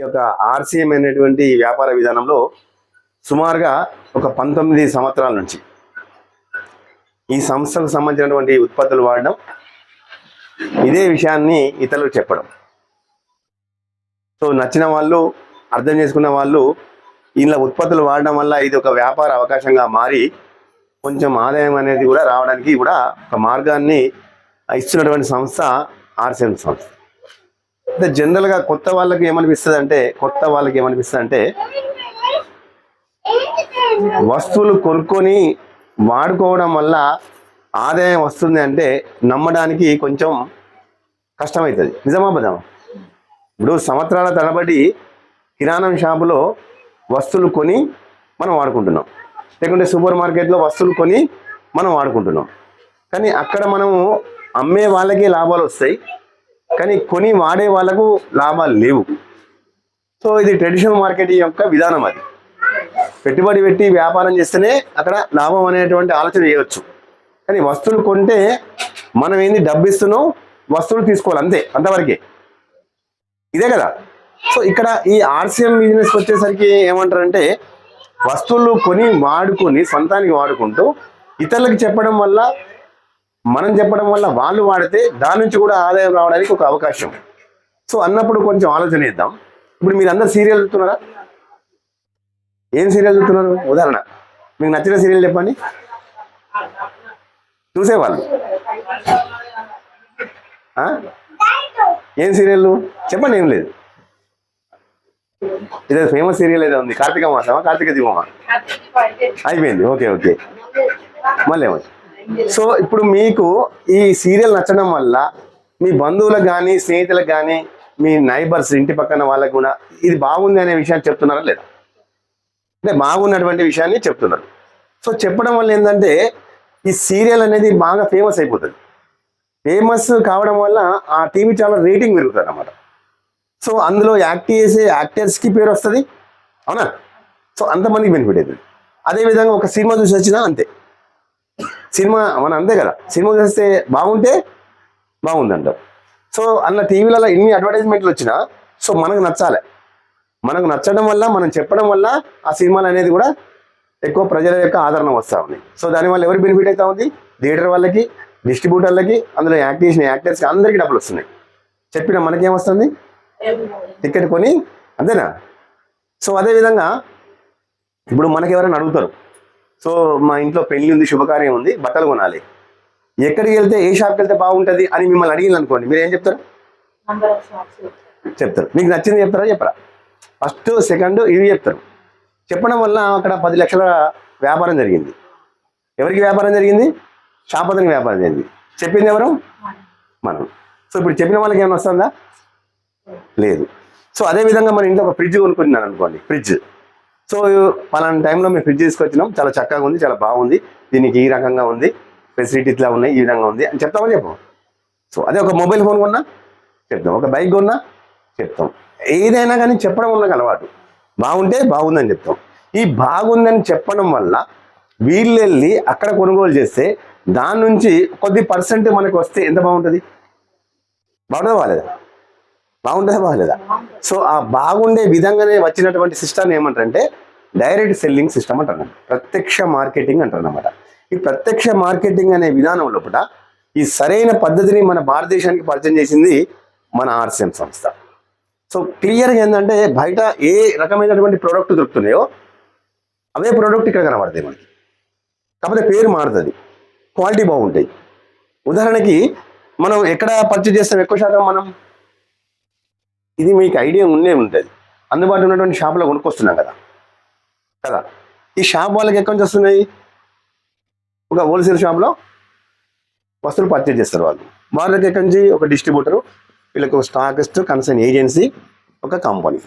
యొక్క ఆర్సీఎం అనేటువంటి వ్యాపార విధానంలో సుమారుగా ఒక 19 సంవత్సరాల నుంచి ఈ సంస్థకు సంబంధించినటువంటి ఉత్పత్తులు వాడడం, ఇదే విషయాన్ని ఇతరులకు చెప్పడం. సో నచ్చిన వాళ్ళు, అర్థం చేసుకున్న వాళ్ళు ఇలా ఉత్పత్తులు వాడడం వల్ల ఇది ఒక వ్యాపార అవకాశంగా మారి కొంచెం ఆదాయం అనేది కూడా రావడానికి కూడా ఒక మార్గాన్ని ఇస్తున్నటువంటి సంస్థ ఆర్సీఎం సంస్థ. అంటే జనరల్గా కొత్త వాళ్ళకి ఏమనిపిస్తుంది అంటే వస్తువులు కొనుక్కొని వాడుకోవడం వల్ల ఆదాయం వస్తుంది అంటే నమ్మడానికి కొంచెం కష్టమవుతుంది. నిజమా బదమా? ఇప్పుడు సంవత్సరాల తరబడి కిరాణం షాపులో వస్తువులు కొని మనం వాడుకుంటున్నాం, లేకుంటే సూపర్ మార్కెట్లో వస్తువులు కొని మనం వాడుకుంటున్నాం. కానీ అక్కడ మనము అమ్మే వాళ్ళకి లాభాలు వస్తాయి, కానీ కొని వాడే వాళ్ళకు లాభాలు లేవు. సో ఇది ట్రెడిషనల్ మార్కెటింగ్ యొక్క విధానం. అది పెట్టుబడి పెట్టి వ్యాపారం చేస్తేనే అక్కడ లాభం అనేటువంటి ఆలోచన చేయవచ్చు. కానీ వస్తువులు కొంటే మనం ఏంది, డబ్బు ఇస్తున్నాం, వస్తువులు తీసుకోవాలి, అంతే, అంతవరకే. ఇదే కదా. సో ఇక్కడ ఈ ఆర్సీఎం బిజినెస్కి వచ్చేసరికి ఏమంటారంటే వస్తువులు కొని వాడుకొని సొంతానికి వాడుకుంటూ ఇతరులకు చెప్పడం వల్ల, మనం చెప్పడం వల్ల వాళ్ళు వాడితే దాని నుంచి కూడా ఆదాయం రావడానికి ఒక అవకాశం. సో అన్నప్పుడు కొంచెం ఆలోచన చేద్దాం. ఇప్పుడు మీరు అందరు సీరియల్ చూస్తున్నారా? ఏం సీరియల్ చూస్తున్నారు? ఉదాహరణ మీకు నచ్చిన సీరియల్ చెప్పండి. చూసేవాళ్ళు ఏం సీరియల్ చెప్పండి. ఏం లేదు, ఇదే ఫేమస్ సీరియల్ ఏదో ఉంది, కార్తీక మాసమా, కార్తీక దీపమా? అయిపోయింది. ఓకే ఓకే, మళ్ళీ ఏమో. సో ఇప్పుడు మీకు ఈ సీరియల్ నచ్చడం వల్ల మీ బంధువులకు కానీ, స్నేహితులకు కానీ, మీ నైబర్స్, ఇంటి పక్కన వాళ్ళకు కూడా ఇది బాగుంది అనే విషయాన్ని చెప్తున్నారా లేదా? అంటే బాగున్నటువంటి విషయాన్ని చెప్తున్నారు. సో చెప్పడం వల్ల ఏంటంటే ఈ సీరియల్ అనేది బాగా ఫేమస్ అయిపోతుంది. ఫేమస్ కావడం వల్ల ఆ టీవీ ఛానల్ రేటింగ్ పెరుగుతుంది అన్నమాట. సో అందులో యాక్ట్ చేసే యాక్టర్స్కి పేరు వస్తుంది, అవునా? సో అంతమందికి బెనిఫిట్ అవుతుంది. అదేవిధంగా ఒక సినిమా చూసి వచ్చినా అంతే. సినిమా మనం అంతే కదా, సినిమా చూస్తే బాగుంటే బాగుందంటాం. సో అన్న టీవీలలో ఎన్ని అడ్వర్టైజ్మెంట్లు వచ్చినా సో మనకు నచ్చాలి. మనకు నచ్చడం వల్ల, మనం చెప్పడం వల్ల ఆ సినిమాలు అనేది కూడా ఎక్కువ ప్రజల యొక్క ఆదరణ వస్తూ ఉంది. సో దానివల్ల ఎవరు బెనిఫిట్ అవుతా ఉంది? థియేటర్ వాళ్ళకి, డిస్ట్రిబ్యూటర్లకి, అందులో యాక్ట్ చేసిన యాక్టర్స్కి అందరికీ డబ్బులు వస్తున్నాయి. చెప్పిన మనకేమొస్తుంది? టికెట్ కొని, అంతేనా? సో అదేవిధంగా ఇప్పుడు మనకి ఎవరైనా అడుగుతారు, సో మా ఇంట్లో పెళ్ళి ఉంది, శుభకార్యం ఉంది, బట్టలు కొనాలి, ఎక్కడికి వెళ్తే, ఏ షాప్కి వెళ్తే బాగుంటుంది అని మిమ్మల్ని అడిగింది అనుకోండి, మీరు ఏం చెప్తారు? చెప్తారు. మీకు నచ్చింది చెప్తారా, చెప్పరా? ఫస్ట్, సెకండ్ ఇవి చెప్తారు. చెప్పడం వల్ల అక్కడ 10 లక్షల వ్యాపారం జరిగింది. ఎవరికి వ్యాపారం జరిగింది? షాప్ అతనికి వ్యాపారం జరిగింది. చెప్పింది ఎవరు? మనం. సో ఇప్పుడు చెప్పిన వాళ్ళకి ఏమైనా వస్తుందా? లేదు. సో అదేవిధంగా మన ఇంట్లో ఒక ఫ్రిడ్జ్ కొనుక్కుంటున్నాను అనుకోండి, ఫ్రిడ్జ్. సో పలానా టైంలో మేము ఫ్రిడ్జ్ తీసుకొచ్చినాం, చాలా చక్కగా ఉంది, చాలా బాగుంది, దీనికి ఈ రకంగా ఉంది, ఫెసిలిటీ ఇట్లా ఉన్నాయి, ఈ విధంగా ఉంది అని చెప్తామని చెప్పాం. సో అదే ఒక మొబైల్ ఫోన్ కొన్నా చెప్తాం, ఒక బైక్ కొన్నా చెప్తాం. ఏదైనా కానీ చెప్పడం వల్ల అలవాటు. బాగుంటే బాగుందని చెప్తాం. ఈ బాగుందని చెప్పడం వల్ల వీళ్ళు వెళ్ళి అక్కడ కొనుగోలు చేస్తే దాని నుంచి కొద్ది పర్సెంట్ మనకు వస్తే ఎంత బాగుంటుంది? బాగుంటుందా బాగాలేదా? బాగుంటుందా బాగాలేదా? సో ఆ బాగుండే విధంగానే వచ్చినటువంటి సిస్టమ్ ఏమంటారంటే డైరెక్ట్ సెల్లింగ్ సిస్టమ్ అంటారు, ప్రత్యక్ష మార్కెటింగ్ అంటారు అన్నమాట. ఈ ప్రత్యక్ష మార్కెటింగ్ అనే విధానం లోపల ఈ సరైన పద్ధతిని మన భారతదేశానికి పరిచయం చేసింది మన ఆర్సీఎం సంస్థ. సో క్లియర్గా ఏంటంటే బయట ఏ రకమైనటువంటి ప్రోడక్ట్ దొరుకుతున్నాయో అవే ప్రోడక్ట్ ఇక్కడ కనబడతాయి మనకి, కాకపోతే పేరు మారుతుంది, క్వాలిటీ బాగుంటాయి. ఉదాహరణకి మనం ఎక్కడ పర్చేజ్ చేస్తాం ఎక్కువ శాతం? మనం, ఇది మీకు ఐడియా ఉండే ఉంటుంది, అందుబాటులో ఉన్నటువంటి షాపులో కొనుక్కొస్తున్నాం కదా కదా. ఈ షాప్ వాళ్ళకి ఎక్కడి నుంచి వస్తున్నాయి? ఒక హోల్సేల్ షాప్లో వస్తువులు పర్చేజ్ చేస్తారు వాళ్ళు. వాళ్ళకి ఎక్కడి నుంచి? ఒక డిస్ట్రిబ్యూటరు, వీళ్ళకి ఒక స్టాకిస్ట్, కన్సర్న్ ఏజెన్సీ, ఒక కంపెనీ.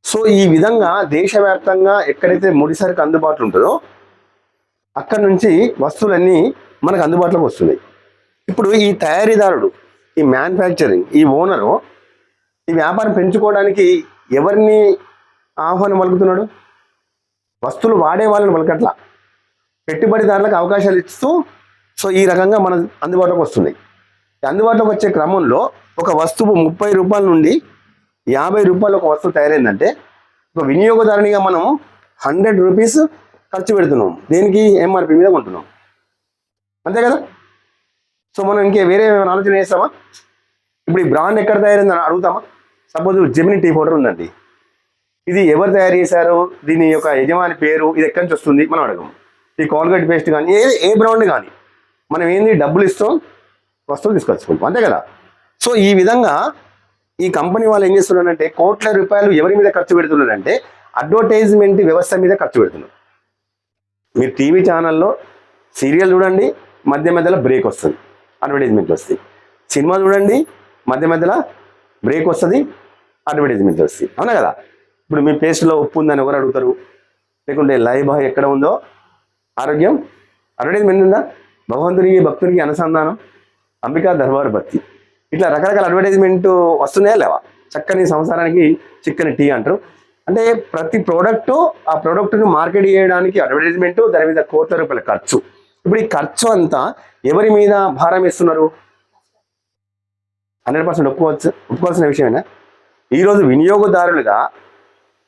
సో ఈ విధంగా దేశవ్యాప్తంగా ఎక్కడైతే ముడిసరికి అందుబాటులో ఉంటుందో అక్కడ నుంచి వస్తువులన్నీ మనకు అందుబాటులోకి వస్తున్నాయి. ఇప్పుడు ఈ తయారీదారుడు, ఈ మ్యానుఫ్యాక్చరింగ్, ఈ ఓనరు ఈ వ్యాపారం పెంచుకోవడానికి ఎవరిని ఆహ్వానం పలుకుతున్నాడు? వస్తువులు వాడే వాళ్ళని పలకట్లా, పెట్టుబడిదారులకు అవకాశాలు ఇస్తూ సో ఈ రకంగా మన అందుబాటులోకి వస్తున్నాయి. అందుబాటులోకి వచ్చే క్రమంలో ఒక వస్తువు 30 రూపాయల నుండి రూపాయలు ఒక వస్తువు తయారైందంటే ఒక వినియోగదారునిగా మనం 100 రూపీస్ ఖర్చు పెడుతున్నాం. దేనికి? ఎంఆర్పి మీద కొంటున్నాం, అంతే కదా. సో మనం వేరే ఏమైనా ఆలోచన చేస్తామా? ఇప్పుడు ఈ బ్రాండ్ ఎక్కడ తయారైందని అడుగుతామా? సపోజ్ జెమిని టీ పౌడర్ ఉందండి, ఇది ఎవరు తయారు చేశారు, దీని యొక్క యజమాని పేరు, ఇది ఎక్కడి నుంచి వస్తుంది మనం అడగము. ఈ కోల్గేట్ పేస్ట్ కానీ ఏ బ్రాండ్ కానీ మనం డబ్బులు ఇస్తాం, వస్తువులు తీసుకొచ్చుకుంటాం, అంతే కదా. సో ఈ విధంగా ఈ కంపెనీ వాళ్ళు ఏం చేస్తున్నారంటే కోట్ల రూపాయలు ఎవరి మీద ఖర్చు పెడుతున్నారంటే అడ్వర్టైజ్మెంట్ వ్యవస్థ మీద ఖర్చు పెడుతున్నారు. మీరు టీవీ ఛానల్లో సీరియల్ చూడండి, మధ్య మధ్యలో బ్రేక్ వస్తుంది, అడ్వర్టైజ్మెంట్ వస్తుంది. సినిమా చూడండి, మధ్య మధ్యలో బ్రేక్ వస్తుంది, అడ్వర్టైజ్మెంట్ వస్తుంది, అవునా కదా. ఇప్పుడు మీ పేస్ట్లో ఉప్పు ఉందని ఎవరు అడుగుతారు, లేకుంటే బాయ్ ఎక్కడ ఉందో ఆరోగ్యం అడ్వర్టైజ్మెంట్ ఉందా, భగవంతునికి భక్తునికి అనుసంధానం, అంబికా దర్బార్ భక్తి, ఇట్లా రకరకాల అడ్వర్టైజ్మెంట్ వస్తున్నాయా లేవా. చక్కని సంసారానికి చిక్కని టీ అంటారు. అంటే ప్రతి ప్రోడక్టు ఆ ప్రోడక్ట్ను మార్కెట్ చేయడానికి అడ్వర్టైజ్మెంట్, దాని మీద కోట్ల రూపాయల ఖర్చు. ఇప్పుడు ఈ ఖర్చు అంతా ఎవరి మీద భారం వేస్తున్నారు? 100% ఒప్పుకోవాల్సిన విషయమేనా? ఈరోజు వినియోగదారులుగా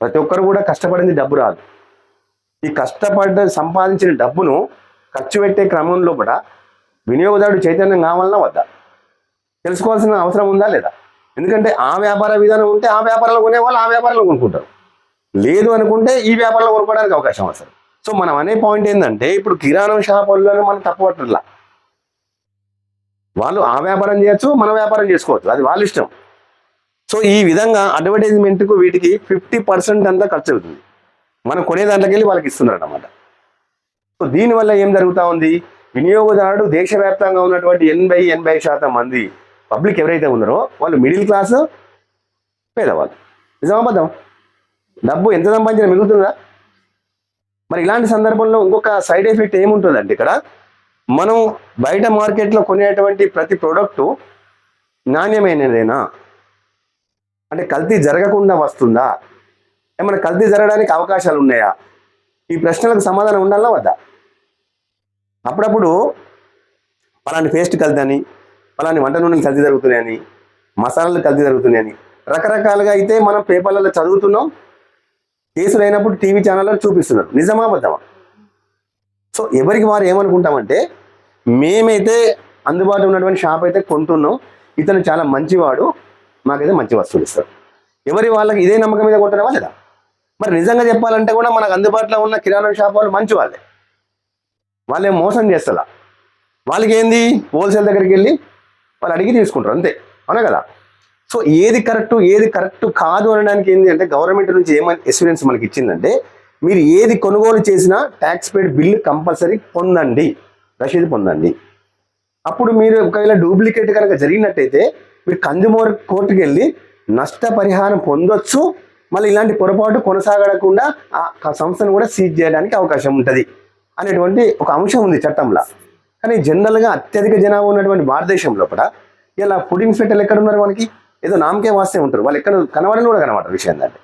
ప్రతి ఒక్కరు కూడా కష్టపడింది డబ్బు రాదు. ఈ కష్టపడ్డ సంపాదించిన డబ్బును ఖర్చు పెట్టే క్రమంలో కూడా వినియోగదారుడు చైతన్యం కావాలన్నా వద్దా? తెలుసుకోవాల్సిన అవసరం ఉందా లేదా? ఎందుకంటే ఆ వ్యాపార విధానం ఉంటే ఆ వ్యాపారంలో కొనేవాళ్ళు ఆ వ్యాపారంలో కొనుక్కుంటారు, లేదు అనుకుంటే ఈ వ్యాపారంలో కొనుక్కోవడానికి అవకాశం వస్తుంది. సో మనం అనే పాయింట్ ఏంటంటే ఇప్పుడు కిరాణా షాపులను మనం తప్పుపట్టట్లా, వాళ్ళు ఆ వ్యాపారం చేయొచ్చు, మన వ్యాపారం చేసుకోవచ్చు, అది వాళ్ళ ఇష్టం. సో ఈ విధంగా అడ్వర్టైజ్మెంట్కు వీటికి 50% అంతా ఖర్చు అవుతుంది. మనం కొనే దాంట్లోకి వెళ్ళి వాళ్ళకి ఇస్తున్నారు అన్నమాట. సో దీనివల్ల ఏం జరుగుతూ ఉంది? వినియోగదారుడు దేశవ్యాప్తంగా ఉన్నటువంటి 80% మంది పబ్లిక్ ఎవరైతే ఉన్నారో వాళ్ళు మిడిల్ క్లాస్, పేదవాళ్ళు. నిజామాబద్ధం. డబ్బు ఎంత సంపాదించినా మిగులుతుందా? మరి ఇలాంటి సందర్భంలో ఇంకొక సైడ్ ఎఫెక్ట్ ఏముంటుందంటే ఇక్కడ మనం బయట మార్కెట్లో కొనేటువంటి ప్రతి ప్రోడక్టు నాణ్యమైనదేనా, అంటే కల్తీ జరగకుండా వస్తుందా, ఏమైనా కల్తీ జరగడానికి అవకాశాలు ఉన్నాయా? ఈ ప్రశ్నలకు సమాధానం ఉండాలా వద్దా? అప్పుడప్పుడు పలాని పేస్ట్ కల్తీ అని, పలాని వంట నూనెలు కల్తీ జరుగుతున్నాయని, మసాలాలు కల్తీ జరుగుతున్నాయని రకరకాలుగా అయితే మనం పేపర్లలో చదువుతున్నాం, కేసులు అయినప్పుడు టీవీ ఛానల్లో చూపిస్తున్నారు. నిజమా అబద్ధమా? సో ఎవరికి వారు ఏమనుకుంటామంటే మేమైతే అందుబాటులో ఉన్నటువంటి షాప్ అయితే కొంటున్నాం, ఇతను చాలా మంచివాడు, మాకైతే మంచి వస్తువులు ఇస్తారు. ఎవరి వాళ్ళకి ఇదే నమ్మకం మీద కొంటున్నావా లేదా? మరి నిజంగా చెప్పాలంటే కూడా మనకు అందుబాటులో ఉన్న కిరాణా షాప్ వాళ్ళు మంచి వాళ్ళే మోసం చేస్తలా. వాళ్ళకి ఏంది, హోల్సేల్ దగ్గరికి వెళ్ళి వాళ్ళు అడిగి తీసుకుంటారు, అంతే, అవునా కదా. సో ఏది కరెక్ట్ కాదు అనడానికి ఏంటి అంటే గవర్నమెంట్ నుంచి ఏమని ఎక్స్పీరియన్స్ మనకి ఇచ్చిందంటే మీరు ఏది కొనుగోలు చేసినా ట్యాక్స్ పేడ్ బిల్లు కంపల్సరీ పొందండి, రసీదు పొందండి. అప్పుడు మీరు ఒకవేళ డూప్లికేట్ కనుక జరిగినట్టయితే మీరు కన్జ్యూమర్ కోర్టుకి వెళ్ళి నష్టపరిహారం పొందొచ్చు, మళ్ళీ ఇలాంటి పొరపాటు కొనసాగకుండా ఆ సంస్థను కూడా సీజ్ చేయడానికి అవకాశం ఉంటుంది అనేటువంటి ఒక అంశం ఉంది చట్టంలో. కానీ జనరల్గా అత్యధిక జనాభా ఉన్నటువంటి భారతదేశంలో కూడా ఇలా ఫుడ్ ఇన్స్పెక్టర్లు ఎక్కడ ఉన్నారు? మనకి ఏదో నామకే వాస్తే ఉంటారు, వాళ్ళు ఎక్కడ కనబడని కూడా కనబడరు విషయం అంటే.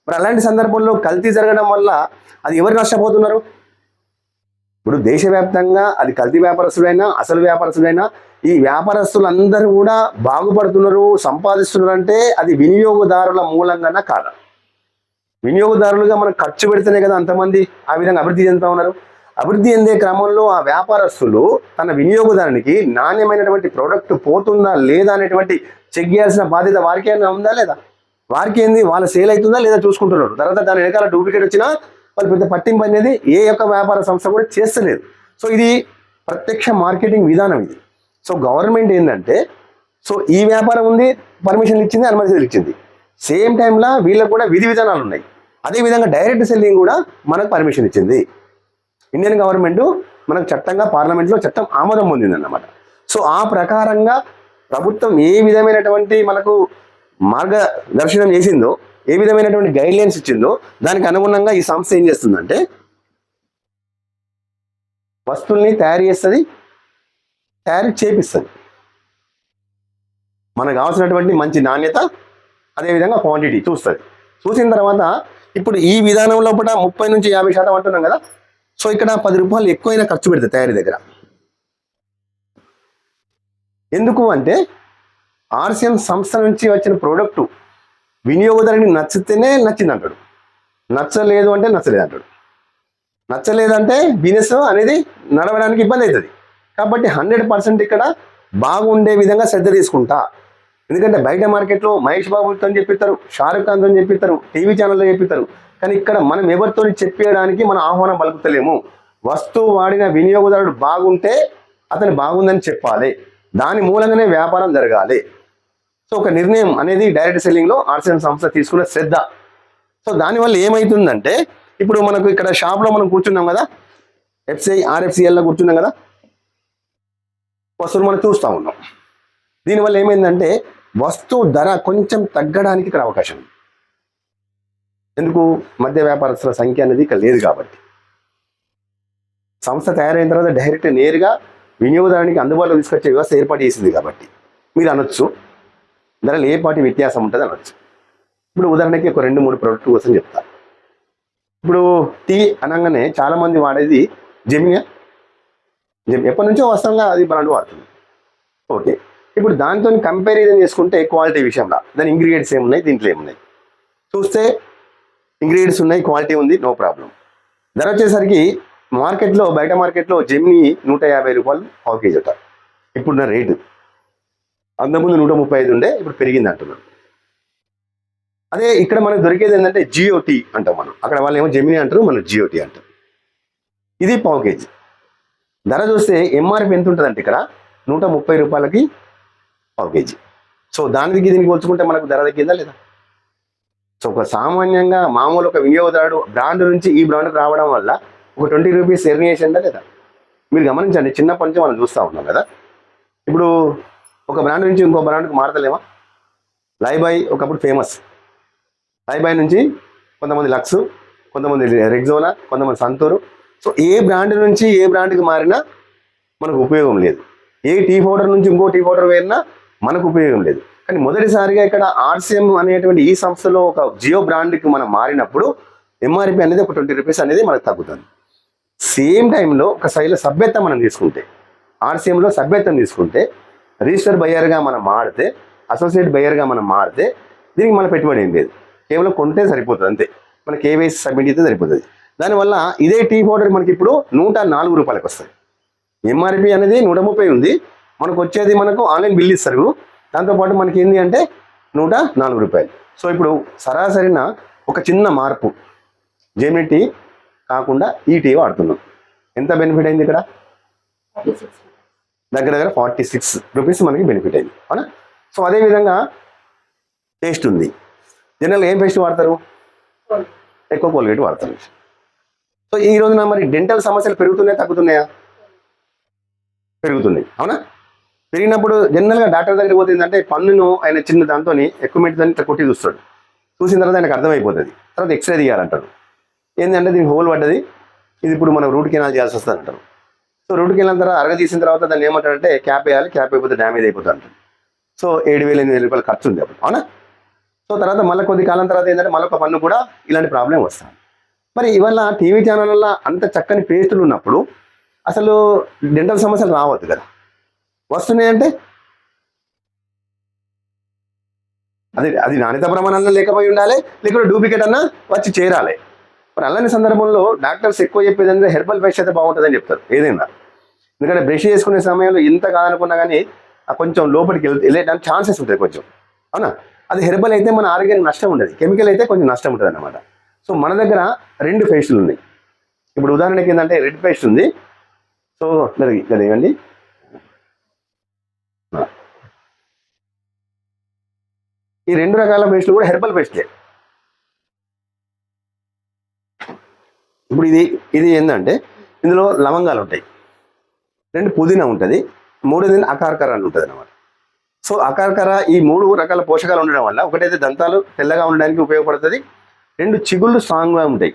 మరి అలాంటి సందర్భంలో కల్తీ జరగడం వల్ల అది ఎవరు నష్టపోతున్నారు? ఇప్పుడు దేశవ్యాప్తంగా అది కల్తీ వ్యాపారస్తులైనా అసలు వ్యాపారస్తులైనా ఈ వ్యాపారస్తులందరూ కూడా బాగుపడుతున్నారు, సంపాదిస్తున్నారు అంటే అది వినియోగదారుల మూలంగానే కాదా? వినియోగదారులుగా మనం ఖర్చు పెడితేనే కదా అంతమంది ఆ విధంగా అభివృద్ధి చెందుతూ ఉన్నారు. అభివృద్ధి చెందే క్రమంలో ఆ వ్యాపారస్తులు తన వినియోగదారునికి నాణ్యమైనటువంటి ప్రోడక్ట్ పోతుందా లేదా అనేటువంటి చెక్ చేయాల్సిన బాధ్యత వారికి అయినా ఉందా లేదా? వారికి ఏంది, వాళ్ళ సేల్ అవుతుందా లేదా చూసుకుంటున్నారు. తర్వాత దాని వెనకాల డూప్లికేట్ వచ్చినా వాళ్ళు పెద్ద పట్టింపు అనేది ఏ యొక్క వ్యాపార సంస్థ కూడా చేస్తలేదు. సో ఇది ప్రత్యక్ష మార్కెటింగ్ విధానం ఇది. సో గవర్నమెంట్ ఏంటంటే సో ఈ వ్యాపారం ఉంది, పర్మిషన్లు ఇచ్చింది, అనుమతులు ఇచ్చింది, సేమ్ టైంలో వీళ్ళకు కూడా విధి విధానాలు ఉన్నాయి. అదేవిధంగా డైరెక్ట్ సెల్లింగ్ కూడా మనకు పర్మిషన్ ఇచ్చింది. ఇండియన్ గవర్నమెంట్ మనకు చట్టంగా పార్లమెంట్లో చట్టం ఆమోదం పొందిందన్నమాట. సో ఆ ప్రకారంగా ప్రభుత్వం ఏ విధమైనటువంటి మనకు మార్గదర్శనం చేసిందో, ఏ విధమైనటువంటి గైడ్లైన్స్ ఇచ్చిందో దానికి అనుగుణంగా ఈ సంస్థ ఏం చేస్తుందంటే వస్తువుల్ని తయారు చేస్తుంది, తయారు చేపిస్తుంది. మనకు కావాల్సినటువంటి మంచి నాణ్యత, అదేవిధంగా క్వాంటిటీ చూస్తుంది. చూసిన తర్వాత ఇప్పుడు ఈ విధానం లోపల 30 నుంచి 50% అంటున్నాం కదా. సో ఇక్కడ 10 రూపాయలు ఎక్కువైనా ఖర్చు పెడతాయి తయారీ దగ్గర. ఎందుకు అంటే ఆర్సిఎం సంస్థ నుంచి వచ్చిన ప్రోడక్టు వినియోగదారునికి నచ్చితేనే నచ్చింది అంటాడు, నచ్చలేదు అంటే నచ్చలేదు అంటాడు. నచ్చలేదంటే బిజినెస్ అనేది నడవడానికి ఇబ్బంది అవుతుంది. కాబట్టి 100% ఇక్కడ బాగుండే విధంగా శ్రద్ధ తీసుకుంటా. ఎందుకంటే బయట మార్కెట్లో మహేష్ బాబుతో చెప్పిస్తారు, షారుఖ్ ఖాన్తో చెప్పిస్తారు, టీవీ ఛానల్లో చెప్పిస్తారు. కానీ ఇక్కడ మనం ఎవరితో చెప్పేయడానికి మనం ఆహ్వానం పలుకుతలేము. వస్తువు వాడిన వినియోగదారుడు బాగుంటే అతను బాగుందని చెప్పాలి, దాని మూలంగానే వ్యాపారం జరగాలి. సో ఒక నిర్ణయం అనేది డైరెక్ట్ సెల్లింగ్లో ఆర్సిఎం సంస్థ తీసుకున్న శ్రద్ధ. సో దానివల్ల ఏమవుతుందంటే ఇప్పుడు మనకు ఇక్కడ షాప్లో మనం కూర్చున్నాం కదా, ఎఫ్సిఐ ఆర్ఎఫ్సిఎల్లో కూర్చున్నాం కదా, వస్తువులు మనం చూస్తూ ఉన్నాం. దీనివల్ల ఏమైందంటే వస్తువు ధర కొంచెం తగ్గడానికి ఇక్కడ అవకాశం ఉంది. ఎందుకు? మధ్య వ్యాపారస్తుల సంఖ్య అనేది ఇక్కడ లేదు కాబట్టి. సంస్థ తయారైన తర్వాత డైరెక్ట్ నేరుగా వినియోగదారునికి అందుబాటులో తీసుకొచ్చే వ్యవస్థ ఏర్పాటు చేసింది కాబట్టి మీరు అనొచ్చు ధరలు ఏ పాటి వ్యత్యాసం ఉంటుంది అనొచ్చు. ఇప్పుడు ఉదాహరణకి ఒక 2-3 ప్రోడక్ట్ కోసం చెప్తా. ఇప్పుడు టీ అనగానే చాలామంది వాడేది జెమినియా, ఎప్పటి నుంచో వస్తాంగా అది బ్రాండ్ వాడుతుంది. ఓకే, ఇప్పుడు దాంతో కంపారిజన్ చేసుకుంటే క్వాలిటీ విషయంలో దాని ఇంగ్రీడియంట్స్ ఏమున్నాయి, దీంట్లో ఏమున్నాయి చూస్తే ఇంగ్రీడియంట్స్ ఉన్నాయి, క్వాలిటీ ఉంది, నో ప్రాబ్లం. ధర వచ్చేసరికి మార్కెట్లో బయట మార్కెట్లో జెమిని 150 రూపాయలు ½ కేజీ అట ఇప్పుడున్న రేటు. అంతకుముందు 135 ఉండే, ఇప్పుడు పెరిగింది అంటున్నారు. అదే ఇక్కడ మనకు దొరికేది ఏంటంటే జియోటీ అంటాం మనం, అక్కడ వాళ్ళు ఏమో జెమిని అంటారు, మనం జియోటీ అంటాం. ఇది ½ కేజీ. ధర చూస్తే ఎంఆర్పి ఎంత ఉంటుందంటే ఇక్కడ 130 రూపాయలకి ½ కేజీ. సో దానికి దీనికి పోల్చుకుంటే మనకు ధర తగ్గిందా లేదా? సో ఒక సామాన్యంగా మామూలు ఒక వినియోగదారుడు బ్రాండ్ నుంచి ఈ బ్రాండ్కి రావడం వల్ల ఒక 20 రూపీస్ ఎర్న్ చేసిందా లేదా? మీరు గమనించండి, చిన్నప్పటి నుంచి మనం చూస్తూ ఉన్నాం కదా. ఇప్పుడు ఒక బ్రాండ్ నుంచి ఇంకో బ్రాండ్కి మారతలేమా? లైబాయ్ ఒకప్పుడు ఫేమస్, లైబాయ్ నుంచి కొంతమంది లక్స్, కొంతమంది రెగ్జోనా, కొంతమంది సంతూరు. సో ఏ బ్రాండ్ నుంచి ఏ బ్రాండ్కి మారినా మనకు ఉపయోగం లేదు. ఏ టీ పౌడర్ నుంచి ఇంకో టీ పౌడర్ వేరినా మనకు ఉపయోగం లేదు. కానీ మొదటిసారిగా ఇక్కడ ఆర్సిఎం అనేటువంటి ఈ సంస్థలో ఒక జియో బ్రాండ్కి మనం మారినప్పుడు ఎంఆర్పి అనేది ఒక 20 రూపీస్ అనేది మనకు తగ్గుతుంది. సేమ్ టైంలో ఒక సైడ్లో సభ్యత్వం మనం తీసుకుంటే, ఆర్సిఎంలో సభ్యత్వం తీసుకుంటే రిజిస్టర్ బయ్యర్గా మనం మారితే, అసోసియేట్ బయ్యర్గా మనం మారితే దీనికి మన పెట్టుబడి ఏం లేదు, కేవలం కొంటే సరిపోతుంది అంతే. మన కేవైసీ సబ్మిట్ అయితే సరిపోతుంది. దానివల్ల ఇదే టీ పౌడర్ మనకి ఇప్పుడు 104 రూపాయలకు వస్తుంది. ఎంఆర్పి అనేది 130 ఉంది, మనకు వచ్చేది మనకు ఆన్లైన్ బిల్ ఇస్తారు, దాంతోపాటు మనకి ఏంటి అంటే 104 రూపాయలు. సో ఇప్పుడు సరాసరిన ఒక చిన్న మార్పు, జెమిని టీ కాకుండా ఈ టీ వాడుతున్నాం. ఎంత బెనిఫిట్ అయింది ఇక్కడ? దగ్గర 46 రూపీస్ మనకి బెనిఫిట్ అయింది, అవునా? సో అదేవిధంగా పేస్ట్ ఉంది. జనరల్గా ఏం పేస్ట్ వాడతారు? ఎక్కువ కోల్గేట్ వాడతారు. సో ఈ రోజున మరి డెంటల్ సమస్యలు పెరుగుతున్నాయా తగ్గుతున్నాయా? పెరుగుతున్నాయి, అవునా? పెరిగినప్పుడు జనరల్గా డాక్టర్ దగ్గరికి పోతుందంటే పన్నును ఆయన చిన్న దాంతో ఎక్విప్మెంట్ దాన్ని కొట్టి చూస్తాడు. చూసిన తర్వాత ఆయనకు అర్థమైపోతుంది. తర్వాత ఎక్స్రే తీయాలంటారు. ఏంటంటే దీనికి హోల్ పడ్డది, ఇది ఇప్పుడు మనం రూట్ కెనాల్ చేయాల్సి వస్తుంది అంటారు. సో రూట్ కెనాల్ తర్వాత అరగ తీసిన తర్వాత దాన్ని ఏమంటారంటే క్యాప్ వేయాలి, క్యాప్ అయిపోతే డ్యామేజ్ అయిపోతుంది అంటారు. సో 7,000-8,000 రూపాయలు ఖర్చు ఉంది అప్పుడు, అవునా? సో తర్వాత మళ్ళీ కొద్ది కాలం తర్వాత ఏంటంటే మళ్ళీ ఒక పన్ను కూడా ఇలాంటి ప్రాబ్లం వస్తుంది. మరి ఇవాళ టీవీ ఛానళ్ళ అంత చక్కని పేస్టులు ఉన్నప్పుడు అసలు డెంటల్ సమస్యలు రావద్దు కదా. వస్తున్నాయంటే అది నాణ్యత ప్రమాణాల్లో లేకపోయి ఉండాలి, లేకపోతే డూప్లికేట్ అన్నా వచ్చి చేరాలి. మరి అలాంటి సందర్భంలో డాక్టర్స్ ఎక్కువ చెప్పేది అంటే హెర్బల్ పేస్ట్ అయితే బాగుంటుందని చెప్తారు ఏదైనా. ఎందుకంటే బ్రష్ చేసుకునే సమయంలో ఎంత కాదనుకున్నా కానీ కొంచెం లోపలికి వెళ్ళేటానికి ఛాన్సెస్ ఉంటాయి కొంచెం, అవునా? అది హెర్బల్ అయితే మన ఆరోగ్యానికి నష్టం ఉండదు, కెమికల్ అయితే కొంచెం నష్టం ఉంటుంది అన్నమాట. సో మన దగ్గర 2 పేస్టులు ఉన్నాయి. ఇప్పుడు ఉదాహరణకి ఏంటంటే రెడ్ పేస్ట్ ఉంది. సో ఇవ్వండి, ఈ 2 రకాల పేస్టులు కూడా హెర్బల్ పేస్ట్లే. ఇప్పుడు ఇది ఏంటంటే ఇందులో లవంగాలు ఉంటాయి, 2 పుదీనా ఉంటుంది, 3 అకార్కర అని ఉంటుంది అన్నమాట. సో అకార్కర ఈ 3 రకాల పోషకాలు ఉండడం వల్ల ఒకటైతే దంతాలు తెల్లగా ఉండడానికి ఉపయోగపడుతుంది, 2 చిగుళ్ళు స్ట్రాంగ్గా ఉంటాయి.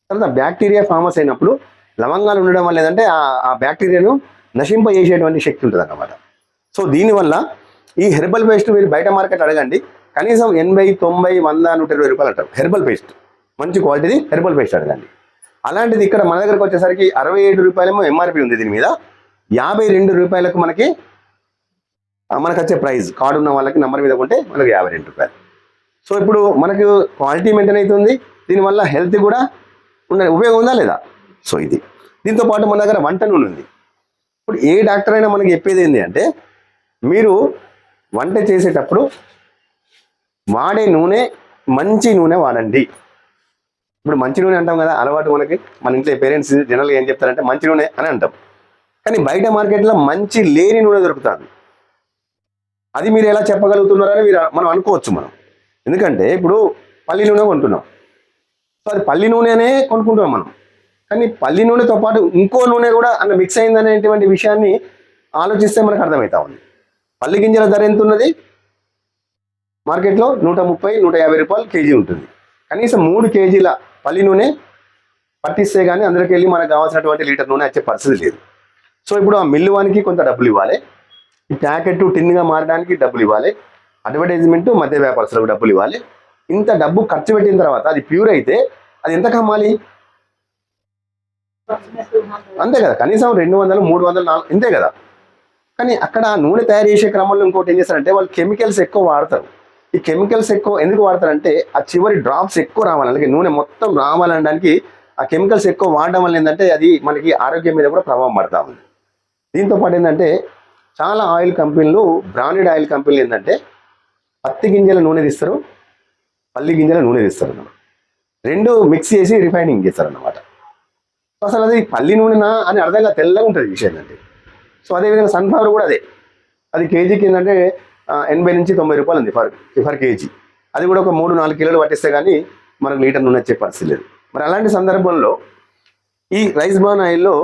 తర్వాత బ్యాక్టీరియా ఫామస్ అయినప్పుడు లవంగాలు ఉండడం వల్ల ఏంటంటే ఆ బ్యాక్టీరియాను నశింపజేసేటువంటి శక్తి ఉంటుంది అన్నమాట. సో దీనివల్ల ఈ హెర్బల్ పేస్ట్ మీరు బయట మార్కెట్ అడగండి, కనీసం 80, 90, 100, 120 రూపాయలు అంటారు హెర్బల్ పేస్ట్. మంచి క్వాలిటీది హెర్బల్ పేస్ట్ అడగండి. అలాంటిది ఇక్కడ మన దగ్గరకు వచ్చేసరికి 67 రూపాయలేమో ఎంఆర్పి ఉంది, దీని మీద 52 రూపాయలకు మనకు వచ్చే ప్రైస్. కార్డు ఉన్న వాళ్ళకి నంబర్ మీద కొంటే మనకు 52 రూపాయలు. సో ఇప్పుడు మనకు క్వాలిటీ మెయింటైన్ అవుతుంది, దీనివల్ల హెల్త్ కూడా ఉపయోగం ఉందా లేదా? సో ఇది దీంతో పాటు మన దగ్గర వంట నూనె ఉంది. ఇప్పుడు ఏ డాక్టర్ అయినా మనకి చెప్పేది ఏంటి అంటే, మీరు వంట చేసేటప్పుడు వాడే నూనె మంచి నూనె వాడండి. ఇప్పుడు మంచి నూనె అంటాం కదా, అలవాటు మనకి. మన ఇంట్లో పేరెంట్స్ జనరల్గా ఏం చెప్తారంటే మంచి నూనె అని అంటాం. కానీ బయట మార్కెట్లో మంచి లేని నూనె దొరుకుతుంది. అది మీరు ఎలా చెప్పగలుగుతున్నారని మనం అనుకోవచ్చు మనం. ఎందుకంటే ఇప్పుడు పల్లి నూనె కొంటున్నాం, సో అది పల్లి నూనెనే కొనుక్కుంటున్నాం మనం. కానీ పల్లి నూనెతో పాటు ఇంకో నూనె కూడా అన్న మిక్స్ అయిందనేటువంటి విషయాన్ని ఆలోచిస్తే మనకు అర్థమవుతా ఉంది. పల్లి గింజల ధర ఎంత ఉన్నది మార్కెట్లో? 130-150 రూపాయలు కేజీ ఉంటుంది. కనీసం 3 కేజీల పల్లి నూనె పట్టిస్తే కానీ అందులోకి వెళ్ళి మనకు కావాల్సినటువంటి లీటర్ నూనె వచ్చే పరిస్థితి లేదు. సో ఇప్పుడు ఆ మిల్లు వానికి కొంత డబ్బులు ఇవ్వాలి, ఈ ప్యాకెట్ టిన్గా మారడానికి డబ్బులు ఇవ్వాలి, అడ్వర్టైజ్మెంట్ మధ్య వ్యాపారస్తులకు డబ్బులు ఇవ్వాలి. ఇంత డబ్బు ఖర్చు పెట్టిన తర్వాత అది ప్యూర్ అయితే అది ఎంత కమ్మాలి? అంతే కదా, కనీసం 200, 300, 400 ఇంతే కదా. కానీ అక్కడ నూనె తయారు చేసే క్రమంలో ఇంకోటి ఏం చేస్తారంటే వాళ్ళు కెమికల్స్ ఎక్కువ వాడతారు. ఈ కెమికల్స్ ఎక్కువ ఎందుకు వాడతారంటే ఆ చివరి డ్రాప్స్ ఎక్కువ రావాలి, అలాగే నూనె మొత్తం రావాలనడానికి ఆ కెమికల్స్ ఎక్కువ వాడడం వల్ల ఏంటంటే అది మనకి ఆరోగ్యం మీద కూడా ప్రభావం పడతా ఉంది. దీంతో పాటు ఏంటంటే చాలా ఆయిల్ కంపెనీలు, బ్రాండెడ్ ఆయిల్ కంపెనీలు ఏంటంటే పత్తి గింజల నూనె తీస్తారు, పల్లి గింజల నూనె తీస్తారు అన్నమాట. రెండు మిక్స్ చేసి రిఫైనింగ్ చేస్తారు అన్నమాట. అసలు అది పల్లి నూనెనా అని అర్థంగా తెల్లగా ఉంటుంది విషయం అంటే. సో అదేవిధంగా సన్ఫ్లవర్ కూడా అదే, అది కేజీకి ఏంటంటే 80-90 రూపాయలు ఉంది ఫర్ కేజీ. అది కూడా ఒక 3-4 కిలోలు పట్టిస్తే కానీ మనకు లీటర్ నూనె వచ్చే పరిస్థితి లేదు. మరి అలాంటి సందర్భంలో ఈ రైస్ బ్రాన్ ఆయిల్లో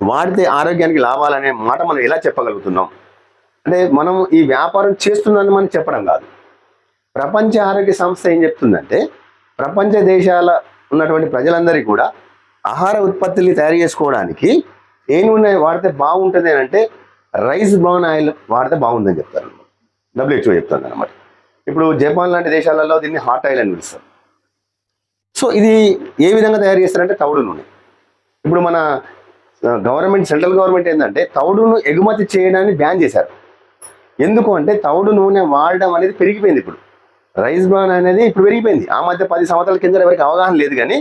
వాడితే ఆరోగ్యానికి లాభాలనే మాట మనం ఎలా చెప్పగలుగుతున్నాం అంటే, మనం ఈ వ్యాపారం చేస్తుందని మనం చెప్పడం కాదు. ప్రపంచ ఆరోగ్య సంస్థ ఏం చెప్తుందంటే, ప్రపంచ దేశాల ఉన్నటువంటి ప్రజలందరికీ కూడా ఆహార ఉత్పత్తుల్ని తయారు చేసుకోవడానికి ఏ నూనె వాడితే బాగుంటుంది అని అంటే రైస్ బ్రాన్ ఆయిల్ వాడితే బాగుందని చెప్తారు. WHO చెప్తుంది అనమాట. ఇప్పుడు జపాన్ లాంటి దేశాలలో దీన్ని హాట్ ఆయిల్ అని పిలుస్తారు. సో ఇది ఏ విధంగా తయారు చేస్తారంటే తవుడు నూనె. ఇప్పుడు మన సెంట్రల్ గవర్నమెంట్ ఏంటంటే తవుడును ఎగుమతి చేయడాన్ని బ్యాన్ చేశారు. ఎందుకు అంటే తవుడు నూనె వాడడం అనేది పెరిగిపోయింది. ఇప్పుడు రైస్ బ్రాన్ అనేది ఇప్పుడు పెరిగిపోయింది. ఆ మధ్య 10 సంవత్సరాల కింద ఎవరికి అవగాహన లేదు కానీ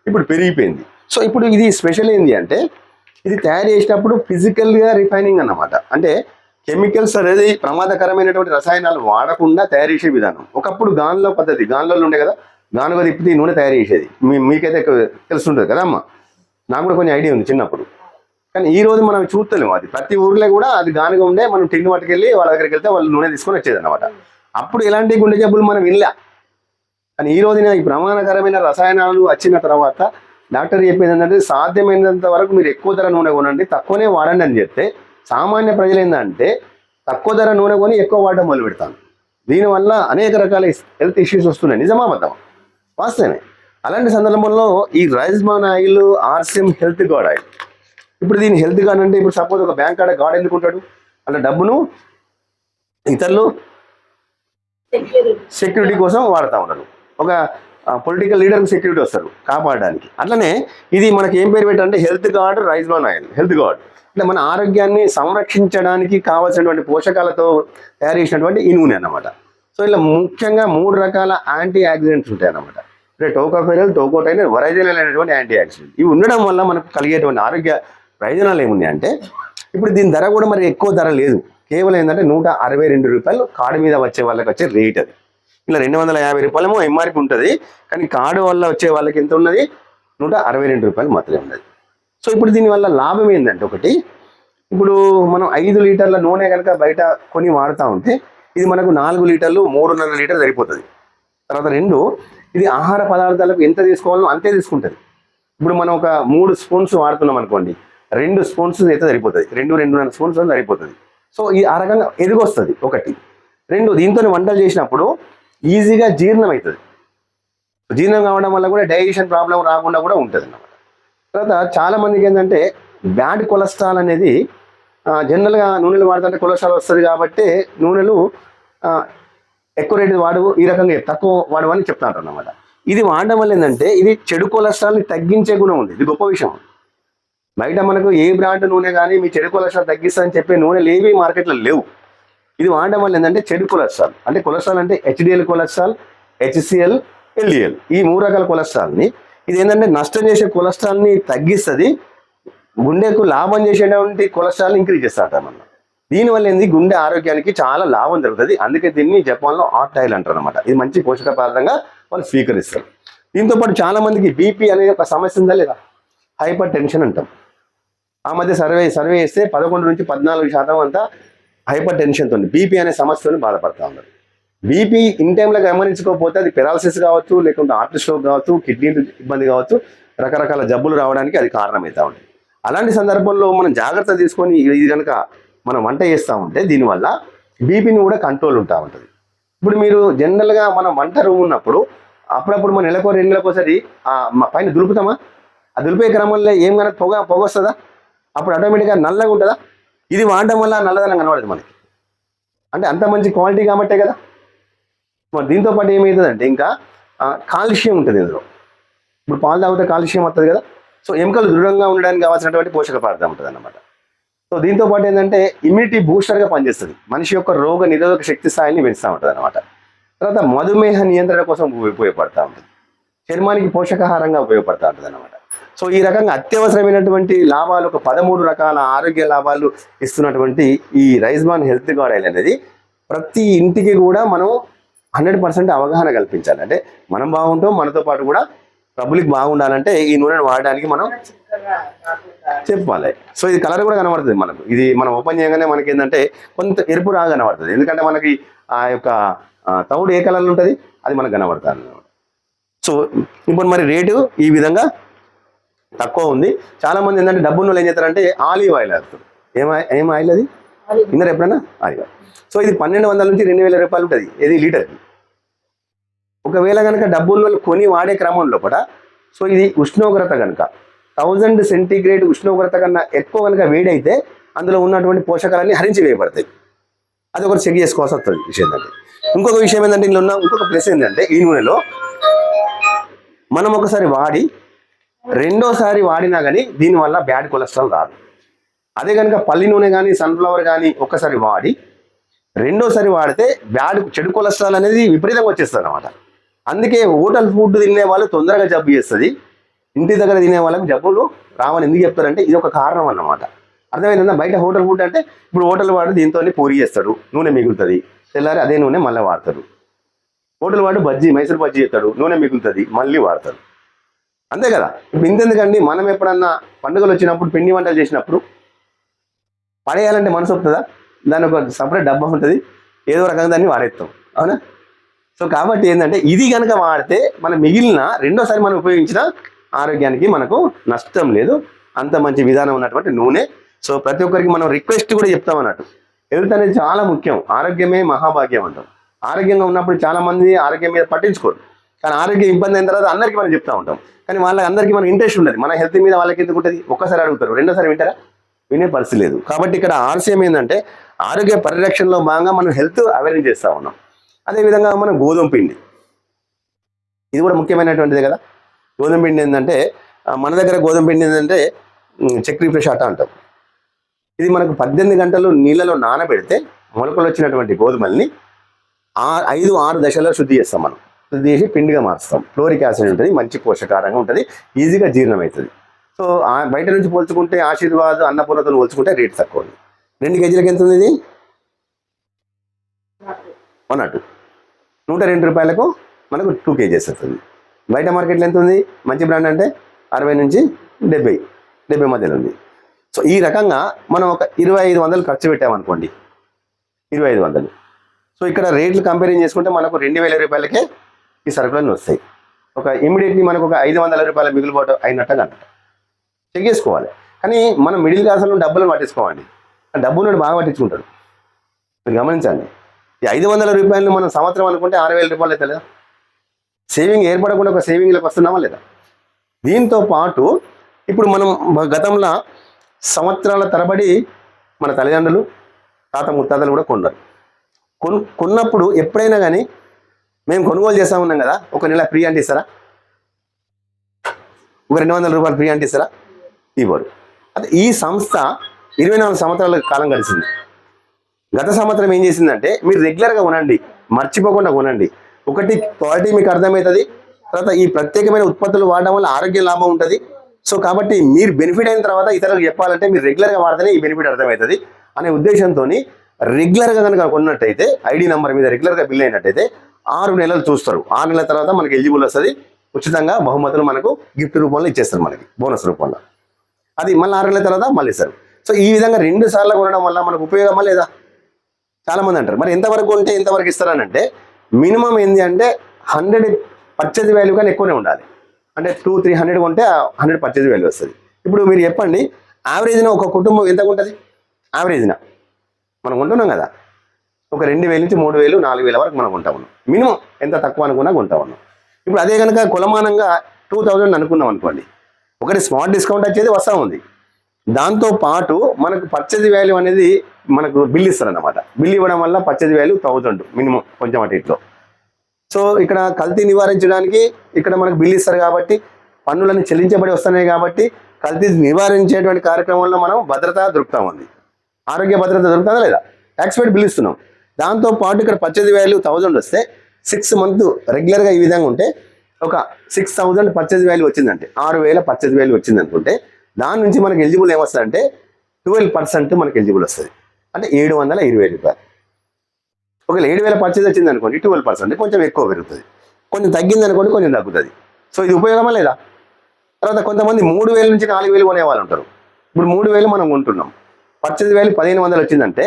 ఇప్పుడు పెరిగిపోయింది. సో ఇప్పుడు ఇది స్పెషల్ ఏంటి అంటే, ఇది తయారు చేసేటప్పుడు ఫిజికల్గా రిఫైనింగ్ అన్నమాట. అంటే కెమికల్స్ అనేది ప్రమాదకరమైనటువంటి రసాయనాలు వాడకుండా తయారు చేసే విధానం. ఒకప్పుడు గానులో పద్ధతి, గానులలో ఉండే కదా, గానుగా తిప్పితే నూనె తయారు చేసేది. మీకైతే తెలుస్తుంటుంది కదా అమ్మ, నాకు కూడా కొంచెం ఐడియా ఉంది చిన్నప్పుడు. కానీ ఈ రోజు మనం చూస్తలేము. అది ప్రతి ఊర్లో కూడా అది గానుగా ఉండే, మనం టిన్ను పట్టుకెళ్ళి వాళ్ళ దగ్గరికి వెళ్తే వాళ్ళు నూనె తీసుకొని వచ్చేది అనమాట. అప్పుడు ఎలాంటి గుండె జబ్బులు మనం వినలే. కానీ ఈ రోజున ఈ ప్రమాదకరమైన రసాయనాలు వచ్చిన తర్వాత డాక్టర్ చెప్పేది ఏంటంటే, సాధ్యమైనంత వరకు మీరు ఎక్కువ ధర నూనె కొనండి, తక్కువనే వాడండి అని చెప్తే సామాన్య ప్రజలు ఏంటంటే తక్కువ ధర నూనె కొని ఎక్కువ వాడడం మొదలు పెడతాను. దీనివల్ల అనేక రకాల హెల్త్ ఇష్యూస్ వస్తున్నాయి. నిజమా అబద్ధమా? వాస్తవమే. అలాంటి సందర్భంలో ఈ rice bran oil RCM health gourd oil, ఇప్పుడు దీని హెల్త్ గార్డ్ అంటే, ఇప్పుడు సపోజ్ ఒక బ్యాంక్ కాడ గార్డ్ ఎందుకు ఉంటాడు? అలా డబ్బును ఇతరులు సెక్యూరిటీ కోసం వాడుతూ ఉన్నారు. ఒక పొలిటికల్ లీడర్కి సెక్యూరిటీ వస్తారు కాపాడడానికి. అట్లనే ఇది మనకి ఏం పేరు పెట్టారంటే health gourd rice bran oil. Health gourd అంటే మన ఆరోగ్యాన్ని సంరక్షించడానికి కావాల్సినటువంటి పోషకాలతో తయారు చేసినటువంటి ఈ నూనె అన్నమాట. సో ఇలా ముఖ్యంగా 3 రకాల యాంటీ ఆక్సిడెంట్స్ ఉంటాయి అన్నమాట. అంటే టోకోఫెరల్, టోకోటైనర్, వరైజనల్ అనేటువంటి యాంటీ ఆక్సిడెంట్. ఇవి ఉండడం వల్ల మనకు కలిగేటువంటి ఆరోగ్య ప్రయోజనాలు ఏమున్నాయి అంటే, ఇప్పుడు దీని ధర కూడా మరి ఎక్కువ ధర లేదు. కేవలం ఏంటంటే 162 రూపాయలు కార్డు మీద వచ్చే వాళ్ళకి వచ్చే రేట్. అది ఇలా 250 రూపాయలేమో ఎంఆర్పి ఉంటుంది. కానీ కార్డు వల్ల వచ్చే వాళ్ళకి ఎంత ఉన్నది? 162 రూపాయలు మాత్రమే ఉన్నది. సో ఇప్పుడు దీనివల్ల లాభం ఏంటంటే, ఒకటి, ఇప్పుడు మనం 5 లీటర్ల నూనె కనుక బయట కొని వాడుతూ ఉంటే ఇది మనకు 4 లీటర్లు 3.5 లీటర్ సరిపోతుంది. తర్వాత 2, ఇది ఆహార పదార్థాలకు ఎంత తీసుకోవాలో అంతే తీసుకుంటుంది. ఇప్పుడు మనం ఒక 3 స్పూన్స్ వాడుతున్నాం అనుకోండి, 2 స్పూన్స్ అయితే సరిపోతుంది, 2-2.5 స్పూన్స్ సరిపోతుంది. సో ఈ ఆ రకంగా ఎదిగొస్తుంది. 1, 2, దీంతో వంటలు చేసినప్పుడు ఈజీగా జీర్ణం అవుతుంది. జీర్ణం కావడం వల్ల కూడా డైజెషన్ ప్రాబ్లం రాకుండా కూడా ఉంటుంది అన్నమాట. తర్వాత చాలా మందికి ఏంటంటే బ్యాడ్ కొలెస్ట్రాల్ అనేది జనరల్గా నూనెలు వాడుతుంటే కొలెస్ట్రాల్ వస్తుంది కాబట్టి నూనెలు ఎక్కువ రేటు వాడు, ఈ రకంగా తక్కువ వాడు అని చెప్తాంటారు అన్నమాట. ఇది వాడడం వల్ల ఏంటంటే ఇది చెడు కొలెస్ట్రాల్ని తగ్గించే గుణం ఉంది. ఇది గొప్ప విషయం. బయట మనకు ఏ బ్రాండ్ నూనె కానీ మీ చెడు కొలెస్ట్రాల్ తగ్గిస్తుందని చెప్పే నూనెలు ఏవి మార్కెట్లో లేవు. ఇది వాడడం వల్ల ఏంటంటే చెడు కొలెస్ట్రాల్, అంటే కొలెస్ట్రాల్ అంటే హెచ్డిఎల్ కొలెస్ట్రాల్, హెచ్సిఎల్, ఎల్డిఎల్, ఈ 3 రకాల కొలెస్ట్రాల్ని ఇది ఏంటంటే నష్టం చేసే కొలెస్ట్రాల్ని తగ్గిస్తుంది, గుండెకు లాభం చేసేటువంటి కొలెస్ట్రాల్ని ఇంక్రీజ్ చేస్తారట మనం. దీనివల్ల ఏంది గుండె ఆరోగ్యానికి చాలా లాభం జరుగుతుంది. అందుకే దీన్ని జపాన్లో హార్ట్ ఆయిల్ అంటారు అనమాట. ఇది మంచి పోషక పదార్థంగా వాళ్ళు స్వీకరిస్తారు. దీంతో పాటు చాలా మందికి బీపీ అనే ఒక సమస్య ఉందా లేదా, హైపర్ టెన్షన్ అంటాం. ఆ మధ్య సర్వే చేస్తే 11 నుంచి 14% అంతా హైపర్ టెన్షన్తో బీపీ అనే సమస్యతో బాధపడతా ఉన్నారు. బీపీ ఇన్ టైంలో గమనించుకోకపోతే అది పెరాలసిస్ కావచ్చు, లేకుంటే హార్ట్ స్ట్రోక్ కావచ్చు, కిడ్నీ ఇబ్బంది కావచ్చు, రకరకాల జబ్బులు రావడానికి అది కారణమవుతా ఉంటుంది. అలాంటి సందర్భంలో మనం జాగ్రత్త తీసుకొని ఇది కనుక మనం వంట చేస్తూ ఉంటే దీనివల్ల బీపీని కూడా కంట్రోల్ ఉంటా ఉంటుంది. ఇప్పుడు మీరు జనరల్గా మనం వంట రూమ్ ఉన్నప్పుడు అప్పుడప్పుడు మన నెలకు 2 నెలలకు ఒకసారి పైన దులుపుతామా, ఆ దులిపే క్రమంలో ఏం కనుక పొగ వస్తుందా, అప్పుడు ఆటోమేటిక్గా నల్లగా ఉంటుందా. ఇది వాడడం వల్ల నల్లదనం కనబడదు మనకి, అంటే అంత మంచి క్వాలిటీ కాబట్టే కదా. మరి దీంతో పాటు ఏమవుతుందంటే ఇంకా కాల్షియం ఉంటుంది ఇందులో. ఇప్పుడు పాలు తాగితే కాల్షియం వస్తుంది కదా, సో ఎముకలు దృఢంగా ఉండడానికి కావాల్సినటువంటి పోషక పదార్థం ఉంటుంది అన్నమాట. సో దీంతో పాటు ఏంటంటే ఇమ్యూనిటీ బూస్టర్గా పనిచేస్తుంది, మనిషి యొక్క రోగ నిరోధక శక్తి స్థాయిని పెంచుతూ ఉంటుంది అనమాట. తర్వాత మధుమేహ నియంత్రణ కోసం ఉపయోగపడుతూ ఉంటుంది, చర్మానికి పోషకాహారంగా ఉపయోగపడుతూ ఉంటుంది అనమాట. సో ఈ రకంగా అత్యవసరమైనటువంటి లాభాలు, ఒక 13 రకాల ఆరోగ్య లాభాలు ఇస్తున్నటువంటి ఈ రైజ్బాన్ హెల్త్ గార్డ్ ఆయిల్ అనేది ప్రతి ఇంటికి కూడా మనం 100% అవగాహన కల్పించాలి. అంటే మనం బాగుంటాం, మనతో పాటు కూడా పబ్లిక్ బాగుండాలంటే ఈ నూనెను వాడడానికి మనం చెప్పాలి. సో ఇది కలర్ కూడా కనబడుతుంది మనకు, ఇది మనం ఓపెన్ చేయగానే మనకి ఏంటంటే కొంత ఎరుపు రాగా కనబడుతుంది, ఎందుకంటే మనకి ఆ యొక్క తౌడు ఏ కలర్లో ఉంటుంది అది మనకు కనబడుతుంది అన్నమాట. సో ఇప్పుడు మరి రేటు ఈ విధంగా తక్కువ ఉంది. చాలా మంది ఏంటంటే డబ్బున్న వాళ్ళు ఏం చేస్తారంటే ఆలివ్ ఆయిల్ వేస్తారు. ఏం ఆయిల్ అది విన్నర్ ఎప్పుడైనా? Olive oil. సో ఇది 1200 నుంచి 2000 రూపాయలు ఉంటుంది ఇది లీటర్కి. ఒకవేళ కనుక డబ్బున్న వాళ్ళు కొని వాడే క్రమంలో కూడా, సో ఇది ఉష్ణోగ్రత కనుక 1000 సెంటీగ్రేడ్ ఉష్ణోగ్రత కన్నా ఎక్కువ కనుక వేడైతే అందులో ఉన్నటువంటి పోషకాలన్నీ హరించి వేయబడతాయి. అది ఒకటి చెక్ చేసుకోవాల్సి వస్తుంది విషయం ఏంటంటే. ఇంకొక విషయం ఏంటంటే ఇందులో ఉన్న ఇంకొక ప్లస్ ఏంటంటే ఈ నూనెలో మనం ఒకసారి వాడి రెండోసారి వాడినా కానీ దీనివల్ల బ్యాడ్ కొలెస్ట్రాల్ రాదు. అదే కనుక పల్లి నూనె కానీ సన్ఫ్లవర్ కానీ ఒక్కసారి వాడి రెండోసారి వాడితే చెడు కొలెస్ట్రాల్ అనేది విపరీతంగా వచ్చేస్తుంది అనమాట. అందుకే హోటల్ ఫుడ్ తినే వాళ్ళు తొందరగా జబ్బు చేస్తుంది, ఇంటి దగ్గర తినే వాళ్ళకి జబ్బులు రావని ఎందుకు చెప్తారంటే ఇది ఒక కారణం అన్నమాట. అర్థమైందా? బయట హోటల్ ఫుడ్ అంటే ఇప్పుడు హోటల్ వాడు దీంతో పూరి చేస్తాడు, నూనె మిగులుతుంది, తెల్లారి అదే నూనె మళ్ళీ వాడతాడు. హోటల్ వాడు మైసూర్ బజ్జీ చేస్తాడు, నూనె మిగులుతుంది, మళ్ళీ వాడతాడు. అంతే కదా. ఇప్పుడు ఇంతెందుకండి, మనం ఎప్పుడన్నా పండుగలు వచ్చినప్పుడు పిండి వంటలు చేసినప్పుడు పడేయాలంటే మనసు వస్తుందా? దాని ఒక సపరేట్ డబ్బా ఉంటుంది, ఏదో రకంగా దాన్ని వాడేస్తాం, అవునా? సో కాబట్టి ఏంటంటే ఇది కనుక వాడితే మనం మిగిలిన రెండోసారి మనం ఉపయోగించిన ఆరోగ్యానికి మనకు నష్టం లేదు. అంత మంచి విధానం ఉన్నటువంటి నూనె. సో ప్రతి ఒక్కరికి మనం రిక్వెస్ట్ కూడా చెప్తాం అన్నట్టు, హెల్త్ అనేది చాలా ముఖ్యం, ఆరోగ్యమే మహాభాగ్యం అంటాం. ఆరోగ్యంగా ఉన్నప్పుడు చాలా మంది ఆరోగ్యం మీద పట్టించుకోరు, కానీ ఆరోగ్యం ఇబ్బంది అయిన తర్వాత అందరికీ మనం చెప్తూ ఉంటాం, కానీ అందరికీ మనకి ఇంట్రెస్ట్ ఉండదు. మన హెల్త్ మీద వాళ్ళకి ఎందుకు ఉంటుంది? ఒక్కసారి అడుగుతారు, రెండోసారి వింటారా? వినే పరిస్థితి లేదు. కాబట్టి ఇక్కడ ఆర్సీఎం ఏంటంటే ఆరోగ్య పరిరక్షణలో భాగంగా మనం హెల్త్ అవేర్నెస్ చేస్తూ ఉన్నాం. అదేవిధంగా మనం గోధుమ పిండి, ఇది కూడా ముఖ్యమైనటువంటిది కదా. గోధుమ పిండి ఏంటంటే మన దగ్గర గోధుమ పిండి ఏంటంటే చక్రీ ఫ్రెష్ ఆట అంటాం. ఇది మనకు 18 గంటలు నీళ్ళలో నానబెడితే మొలకలు వచ్చినటువంటి గోధుమల్ని 5-6 దశల్లో శుద్ధి చేస్తాం. మనం శుద్ధి చేసి పిండిగా మార్చుతాం. ఫ్లోరిక్ యాసిడ్ ఉంటుంది, మంచి పోషకారంగా ఉంటుంది, ఈజీగా జీర్ణం అవుతుంది. సో బయట నుంచి పోల్చుకుంటే ఆశీర్వాద్, అన్నపూర్ణతో పోల్చుకుంటే రేట్ తక్కువ ఉంది. 2 కేజీలకి ఎంత ఉంది? ఇది 102 రూపాయలకు మనకు 2 కేజీస్ వస్తుంది. బయట మార్కెట్లో ఎంత ఉంది? మంచి బ్రాండ్ అంటే 60 నుంచి 70 మధ్యలో ఉంది. సో ఈ రకంగా మనం ఒక 2500 ఖర్చు పెట్టామనుకోండి, 2500. సో ఇక్కడ రేట్లు కంపేరింగ్ చేసుకుంటే మనకు 2000 రూపాయలకే ఈ సరుకులన్నీ వస్తాయి. ఒక ఇమీడియట్లీ మనకు ఒక 500 రూపాయల మిగులుబాటు అయినట్టుగా అన్నమాట. చెక్ చేసుకోవాలి. కానీ మనం మిడిల్ క్లాస్లో డబ్బులు పట్టించుకోవాలి, డబ్బు నుండి బాగా పట్టించుకుంటాడు. మీరు గమనించండి, ఈ 500 రూపాయలు మనం సంవత్సరం అనుకుంటే 6000 రూపాయలు అయితే లేదా? సేవింగ్ ఏర్పడకుండా ఒక సేవింగ్లోకి వస్తున్నామా లేదా? దీంతో పాటు ఇప్పుడు మనం గతంలో సంవత్సరాల తరబడి మన తల్లిదండ్రులు, తాత ముత్తాతలు కూడా కొన్నారు. కొన్నప్పుడు ఎప్పుడైనా కానీ మేము కొనుగోలు చేస్తూ ఉన్నాం కదా, ఒక నెల ఫ్రీ అంటే ఇస్తారా? ఒక 200 రూపాయలు ఫ్రీ అంటే ఇస్తారా? ఇవ్వరు. అదే ఈ సంస్థ 24 సంవత్సరాల కాలం గడిచింది. గత సంవత్సరం ఏం చేసిందంటే మీరు రెగ్యులర్గా కొనండి, మర్చిపోకుండా కొనండి. ఒకటి క్వాలిటీ మీకు అర్థమవుతుంది, తర్వాత ఈ ప్రత్యేకమైన ఉత్పత్తులు వాడడం వల్ల ఆరోగ్య లాభం ఉంటుంది. సో కాబట్టి మీరు బెనిఫిట్ అయిన తర్వాత ఇతరులకు చెప్పాలంటే మీరు రెగ్యులర్గా వాడితేనే ఈ బెనిఫిట్ అర్థమవుతుంది అనే ఉద్దేశంతో రెగ్యులర్గా కనుక కొన్నట్టయితే ఐడి నెంబర్ మీద రెగ్యులర్గా బిల్ అయినట్టయితే 6 నెలలు చూస్తారు. 6 నెలల తర్వాత మనకి ఎలిజిబుల్ వస్తుంది, ఉచితంగా బహుమతులు మనకు గిఫ్ట్ రూపంలో ఇచ్చేస్తారు, మనకి బోనస్ రూపంలో. అది మళ్ళీ 6 నెలల తర్వాత మళ్ళీ ఇస్తారు. సో ఈ విధంగా 2 సార్లు కొనడం వల్ల మనకు ఉపయోగమా లేదా? చాలామంది అంటారు మరి ఎంతవరకు ఉంటే ఎంతవరకు ఇస్తారని అంటే మినిమం ఏంటి అంటే 100 పర్చేజ్ వాల్యూ కానీ ఎక్కువనే ఉండాలి. అంటే 200-300 కొంటే 100 పర్చేజ్ వాల్యూ వస్తుంది. ఇప్పుడు మీరు చెప్పండి, యావరేజ్న ఒక కుటుంబం ఎంత ఉంటుంది? యావరేజ్న మనం కొంటున్నాం కదా, ఒక 2,000 నుంచి 3,000 4,000 వరకు మనం కొంటా ఉన్నాం. మినిమం ఎంత తక్కువ అనుకున్నా కొంటా ఉన్నాం. ఇప్పుడు అదే కనుక కులమానంగా 2,000 అనుకున్నాం అనుకోండి, ఒకటి స్మార్ట్ డిస్కౌంట్ వచ్చేది వస్తూ ఉంది. దాంతో పాటు మనకు పర్చేజ్ వాల్యూ అనేది మనకు బిల్ ఇస్తారన్నమాట. బిల్ ఇవ్వడం వల్ల పర్చేజ్ వాల్యూ 1,000 మినిమం, కొంచెం అటు ఇట్లో. సో ఇక్కడ కల్తీ నివారించడానికి ఇక్కడ మనకు బిల్ ఇస్తారు కాబట్టి, పన్నులను చెల్లించబడి వస్తున్నాయి కాబట్టి కల్తీ నివారించేటువంటి కార్యక్రమంలో మనం భద్రత దొరుకుతా ఉంది, ఆరోగ్య భద్రత దొరుకుతుందా లేదా? ట్యాక్స్ పెట్టి బిల్ ఇస్తున్నాం. దాంతో పాటు ఇక్కడ పర్చేజ్ వాల్యూ 1,000 వస్తే 6 మంత్ రెగ్యులర్గా ఈ విధంగా ఉంటే ఒక 6,000 పర్చేజ్ వాల్యూ వచ్చిందంటే 6,000 పర్చేజ్ వాల్యూ వచ్చింది అనుకుంటే దాని నుంచి మనకి ఎలిజిబుల్ ఏమొస్తుందంటే 12% మనకి ఎలిజిబుల్ వస్తుంది, అంటే 720 రూపాయలు. ఒకవేళ 7,000 పర్చేజ్ వచ్చింది అనుకోండి 12%, కొంచెం ఎక్కువ పెరుగుతుంది. కొంచెం తగ్గింది అనుకోండి కొంచెం తగ్గుతుంది. సో ఇది ఉపయోగమా లేదా? తర్వాత కొంతమంది 3,000 నుంచి 4,000 కొనే వాళ్ళు ఉంటారు. ఇప్పుడు 3,000 మనం కొంటున్నాం, పర్చేజ్ వాల్యూ 1,500 వచ్చిందంటే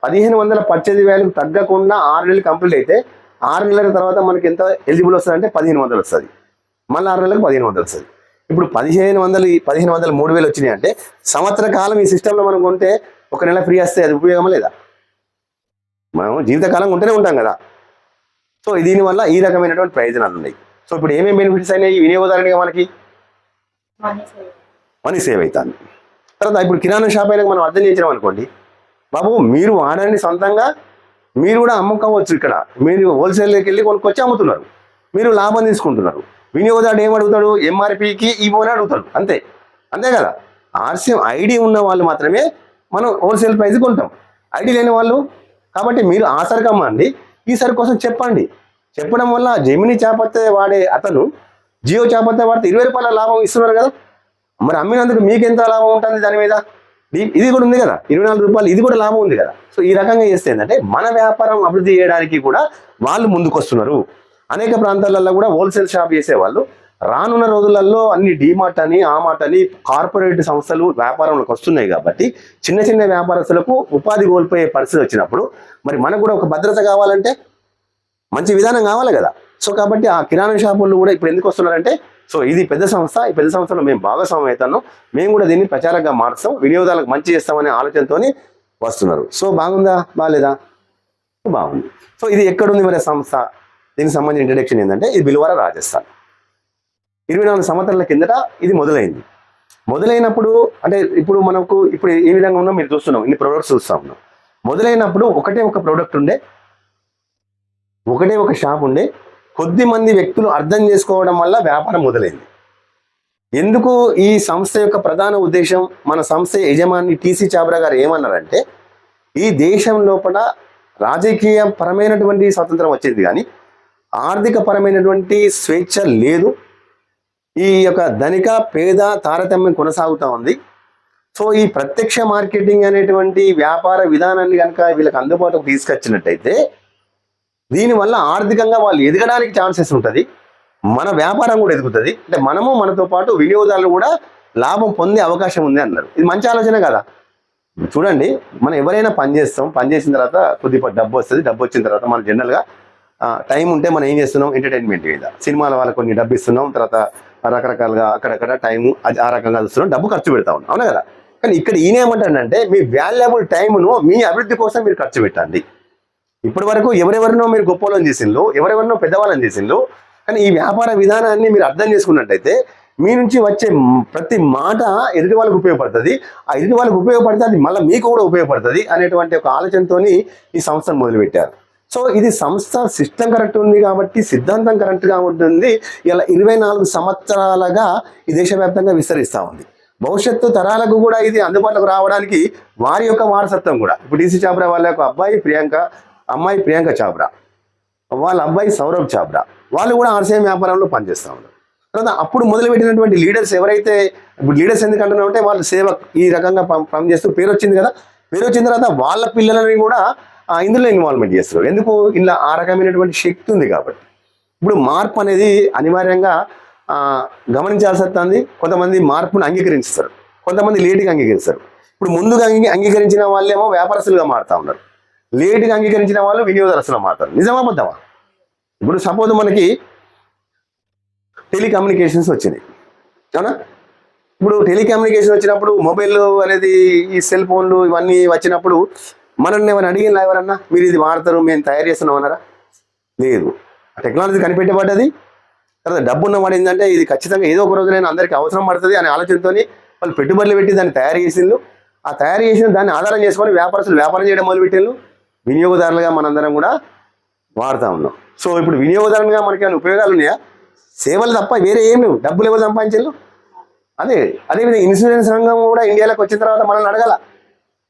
1,500 పర్చేజ్ వాల్యూ తగ్గకుండా 6 నెలలు కంప్లీట్ అయితే 6 నెలల తర్వాత మనకి ఎంత ఎలిజిబుల్ వస్తుంది అంటే 1,500 వస్తుంది. మళ్ళీ 6 నెలలకు 1,500 వస్తుంది. ఇప్పుడు 1,500 3,000 వచ్చినాయి అంటే సంవత్సర కాలం ఈ సిస్టంలో మనం కొంటే 1 నెల ఫ్రీ వస్తే అది ఉపయోగమా లేదా? మనం జీవితకాలం ఉంటూనే ఉంటాం కదా. సో దీనివల్ల ఈ రకమైనటువంటి ప్రయోజనాలు ఉన్నాయి. సో ఇప్పుడు ఏమేమి బెనిఫిట్స్ అయినాయి వినియోగదారునిగా మనకి? మనీ సేవ్ అవుతుంది. తర్వాత ఇప్పుడు కిరాణా షాప్ అయినా మనం అర్థం చేయించాం అనుకోండి, బాబు మీరు వాడండి సొంతంగా, మీరు కూడా అమ్ముకోవచ్చు. ఇక్కడ మీరు హోల్సేల్కి వెళ్ళి కొనుక్కొచ్చి అమ్ముతున్నారు, మీరు లాభం తీసుకుంటున్నారు. వినియోగదారుడు ఏం అడుగుతాడు? ఎంఆర్పికి ఇవ్వని అడుగుతాడు, అంతే కదా. ఆర్సీఎం ఐడి ఉన్న వాళ్ళు మాత్రమే మనం హోల్సేల్ ప్రైస్ కొంటాం, ఐడి లేని వాళ్ళు. కాబట్టి మీరు ఆ సరుకు అమ్మండి, ఈ సరుకు కోసం చెప్పండి. చెప్పడం వల్ల జెమిని చేపత్తే వాడే అతను జియో చేపత్తే వాడితే 20 రూపాయల లాభం ఇస్తున్నారు కదా. మరి అమ్మినందుకు మీకు ఎంత లాభం ఉంటుంది దాని మీద? ఇది కూడా ఉంది కదా, 24 రూపాయలు, ఇది కూడా లాభం ఉంది కదా. సో ఈ రకంగా చేస్తే ఏంటంటే మన వ్యాపారం అభివృద్ధి చేయడానికి కూడా వాళ్ళు ముందుకు వస్తున్నారు. అనేక ప్రాంతాలలో కూడా హోల్సేల్ షాప్ చేసేవాళ్ళు రానున్న రోజులలో అన్ని డీమార్ట్ అని ఆ మార్ట్ అని కార్పొరేట్ సంస్థలు వ్యాపారంలోకి వస్తున్నాయి కాబట్టి చిన్న చిన్న వ్యాపారస్తులకు ఉపాధి కోల్పోయే పరిస్థితి వచ్చినప్పుడు మరి మనకు కూడా ఒక భద్రత కావాలంటే మంచి విధానం కావాలి కదా. సో కాబట్టి ఆ కిరాణా షాపులు కూడా ఇప్పుడు ఎందుకు వస్తున్నారంటే, సో ఇది పెద్ద సంస్థ, ఈ పెద్ద సంస్థలో మేము భాగస్వామ్యం అవుతున్నాం, మేము కూడా దీన్ని ప్రచారంగా మార్చాం, వినియోగదారులకు మంచి చేస్తామనే ఆలోచనతో వస్తున్నారు. సో బాగుందా బాగాలేదా? బాగుంది. సో ఇది ఎక్కడుంది మరి సంస్థ? దీనికి సంబంధించిన ఇంట్రడక్షన్ ఏంటంటే ఇది బిల్వారా రాజస్థాన్. 24 సంవత్సరాల కిందట ఇది మొదలైంది. మొదలైనప్పుడు అంటే ఇప్పుడు మనకు ఇప్పుడు ఏ విధంగా ఉన్నా మీరు చూస్తున్నాం, ఇన్ని ప్రొడక్ట్స్ చూస్తూ ఉన్నాం. మొదలైనప్పుడు ఒకటే ఒక ప్రోడక్ట్ ఉండే, ఒకటే ఒక షాప్ ఉండే, కొద్ది మంది వ్యక్తులు అర్థం చేసుకోవడం వల్ల వ్యాపారం మొదలైంది. ఎందుకు ఈ సంస్థ యొక్క ప్రధాన ఉద్దేశం, మన సంస్థ యజమాని టీసీ చాబ్రా గారు ఏమన్నారంటే, ఈ దేశం లోపల రాజకీయ పరమైనటువంటి స్వాతంత్రం వచ్చింది కానీ ఆర్థిక పరమైనటువంటి స్వేచ్ఛ లేదు. ఈ యొక్క ధనిక పేద తారతమ్యం కొనసాగుతూ ఉంది. సో ఈ ప్రత్యక్ష మార్కెటింగ్ అనేటువంటి వ్యాపార విధానాన్ని కనుక వీళ్ళకి అందుబాటులోకి తీసుకొచ్చినట్టయితే దీనివల్ల ఆర్థికంగా వాళ్ళు ఎదగడానికి ఛాన్సెస్ ఉంటుంది, మన వ్యాపారం కూడా ఎదుగుతుంది, అంటే మనము మనతో పాటు వినియోగదారులు కూడా లాభం పొందే అవకాశం ఉంది అన్నారు. ఇది మంచి ఆలోచన కదా. చూడండి, మనం ఎవరైనా పని చేస్తాం, పని చేసిన తర్వాత కొద్దిగా డబ్బు వస్తుంది, డబ్బు వచ్చిన తర్వాత మనం జనరల్గా టైం ఉంటే మనం ఏం చేస్తున్నాం, ఎంటర్టైన్మెంట్ మీద సినిమాల వాళ్ళకి కొన్ని డబ్బు ఇస్తున్నాం, తర్వాత రకరకాలుగా అక్కడక్కడ టైము అది ఆ రకంగా చూస్తున్నాం, డబ్బు ఖర్చు పెడతా ఉన్నాం, అవునా కదా. కానీ ఇక్కడ ఈయన ఏమంటాడంటే మీ వాల్యుబుల్ టైమును మీ అభివృద్ధి కోసం మీరు ఖర్చు పెట్టండి. ఇప్పటి వరకు ఎవరెవరినో మీరు గొప్పలను చేసిండ్రు, ఎవరెవరినో పెద్దవాళ్ళని చేసిండ్రు, కానీ ఈ వ్యాపార విధానాన్ని మీరు అర్థం చేసుకున్నట్టయితే మీ నుంచి వచ్చే ప్రతి మాట ఎదుటి వాళ్ళకు ఉపయోగపడుతుంది, ఆ ఎదుటి వాళ్ళకు ఉపయోగపడితే అది మళ్ళీ మీకు కూడా ఉపయోగపడుతుంది అనేటువంటి ఒక ఆలోచనతో ఈ సంస్థను మొదలుపెట్టారు. సో ఇది సంస్థ సిస్టమ్ కరెక్ట్ ఉంది కాబట్టి సిద్ధాంతం కరెక్ట్గా ఉంటుంది. ఇలా 24 సంవత్సరాలుగా ఈ దేశవ్యాప్తంగా విస్తరిస్తూ ఉంది. భవిష్యత్తు తరాలకు కూడా ఇది అందుబాటులోకి రావడానికి వారి యొక్క వారసత్వం కూడా. ఇప్పుడు డీసీ చాబ్రా వాళ్ళ యొక్క అమ్మాయి ప్రియాంక చాబ్రా, వాళ్ళ అబ్బాయి సౌరభ్ చాబ్రా, వాళ్ళు కూడా ఆర్సీఎం వ్యాపారంలో పనిచేస్తూ ఉన్నారు. తర్వాత అప్పుడు మొదలుపెట్టినటువంటి లీడర్స్ ఎవరైతే, ఇప్పుడు లీడర్స్ ఎందుకంటున్నా అంటే వాళ్ళు సేవ ఈ రకంగా పనిచేస్తూ పేరు వచ్చింది కదా, పేరు వచ్చిన తర్వాత వాళ్ళ పిల్లలని కూడా ఇందులో ఇన్వాల్వ్మెంట్ చేస్తారు. ఎందుకు? ఇలా ఆ రకమైనటువంటి శక్తి ఉంది కాబట్టి. ఇప్పుడు మార్పు అనేది అనివార్యంగా గమనించాల్సి వస్తుంది. కొంతమంది మార్పును అంగీకరిస్తారు, కొంతమంది లేటుగా అంగీకరిస్తారు. ఇప్పుడు ముందుగా అంగీకరించిన వాళ్ళేమో వ్యాపారస్తులుగా మారుతూ ఉన్నారు, లేటుగా అంగీకరించిన వాళ్ళు వినియోగదారులుగా మారుతారు. నిజమా అబద్ధమా? ఇప్పుడు సపోజ్ మనకి టెలికమ్యూనికేషన్స్ వచ్చినాయి, అవునా? ఇప్పుడు టెలికమ్యూనికేషన్ వచ్చినప్పుడు మొబైల్ అనేది, ఈ సెల్ ఫోన్లు ఇవన్నీ వచ్చినప్పుడు మనల్ని ఏమైనా అడిగిన ఎవరన్నా మీరు ఇది వాడతారు మేము తయారు చేస్తున్నాం అన్నారా? లేదు. టెక్నాలజీ కనిపెట్టబడ్డది. తర్వాత డబ్బు ఉన్నవాడు ఏంటంటే ఇది ఖచ్చితంగా ఏదో ఒక రోజు నేను అందరికీ అవసరం పడుతుంది అనే ఆలోచనతో వాళ్ళు పెట్టుబడులు పెట్టి దాన్ని తయారు చేసిండ్రు. ఆ తయారు చేసిన దాన్ని ఆధారం చేసుకొని వ్యాపారస్తులు వ్యాపారం చేయడం మొదలుపెట్టిండ్రు. వినియోగదారులుగా మనందరం కూడా వాడుతూ ఉన్నాం. సో ఇప్పుడు వినియోగదారులుగా మనకి ఏమైనా ఉపయోగాలు ఉన్నాయా? సేవలు తప్ప వేరే ఏం లేవు. డబ్బులు ఎవరు సంపాదించారు? అదేవిధంగా ఇన్సూరెన్స్ రంగం కూడా ఇండియాలోకి వచ్చిన తర్వాత మనల్ని అడగాల.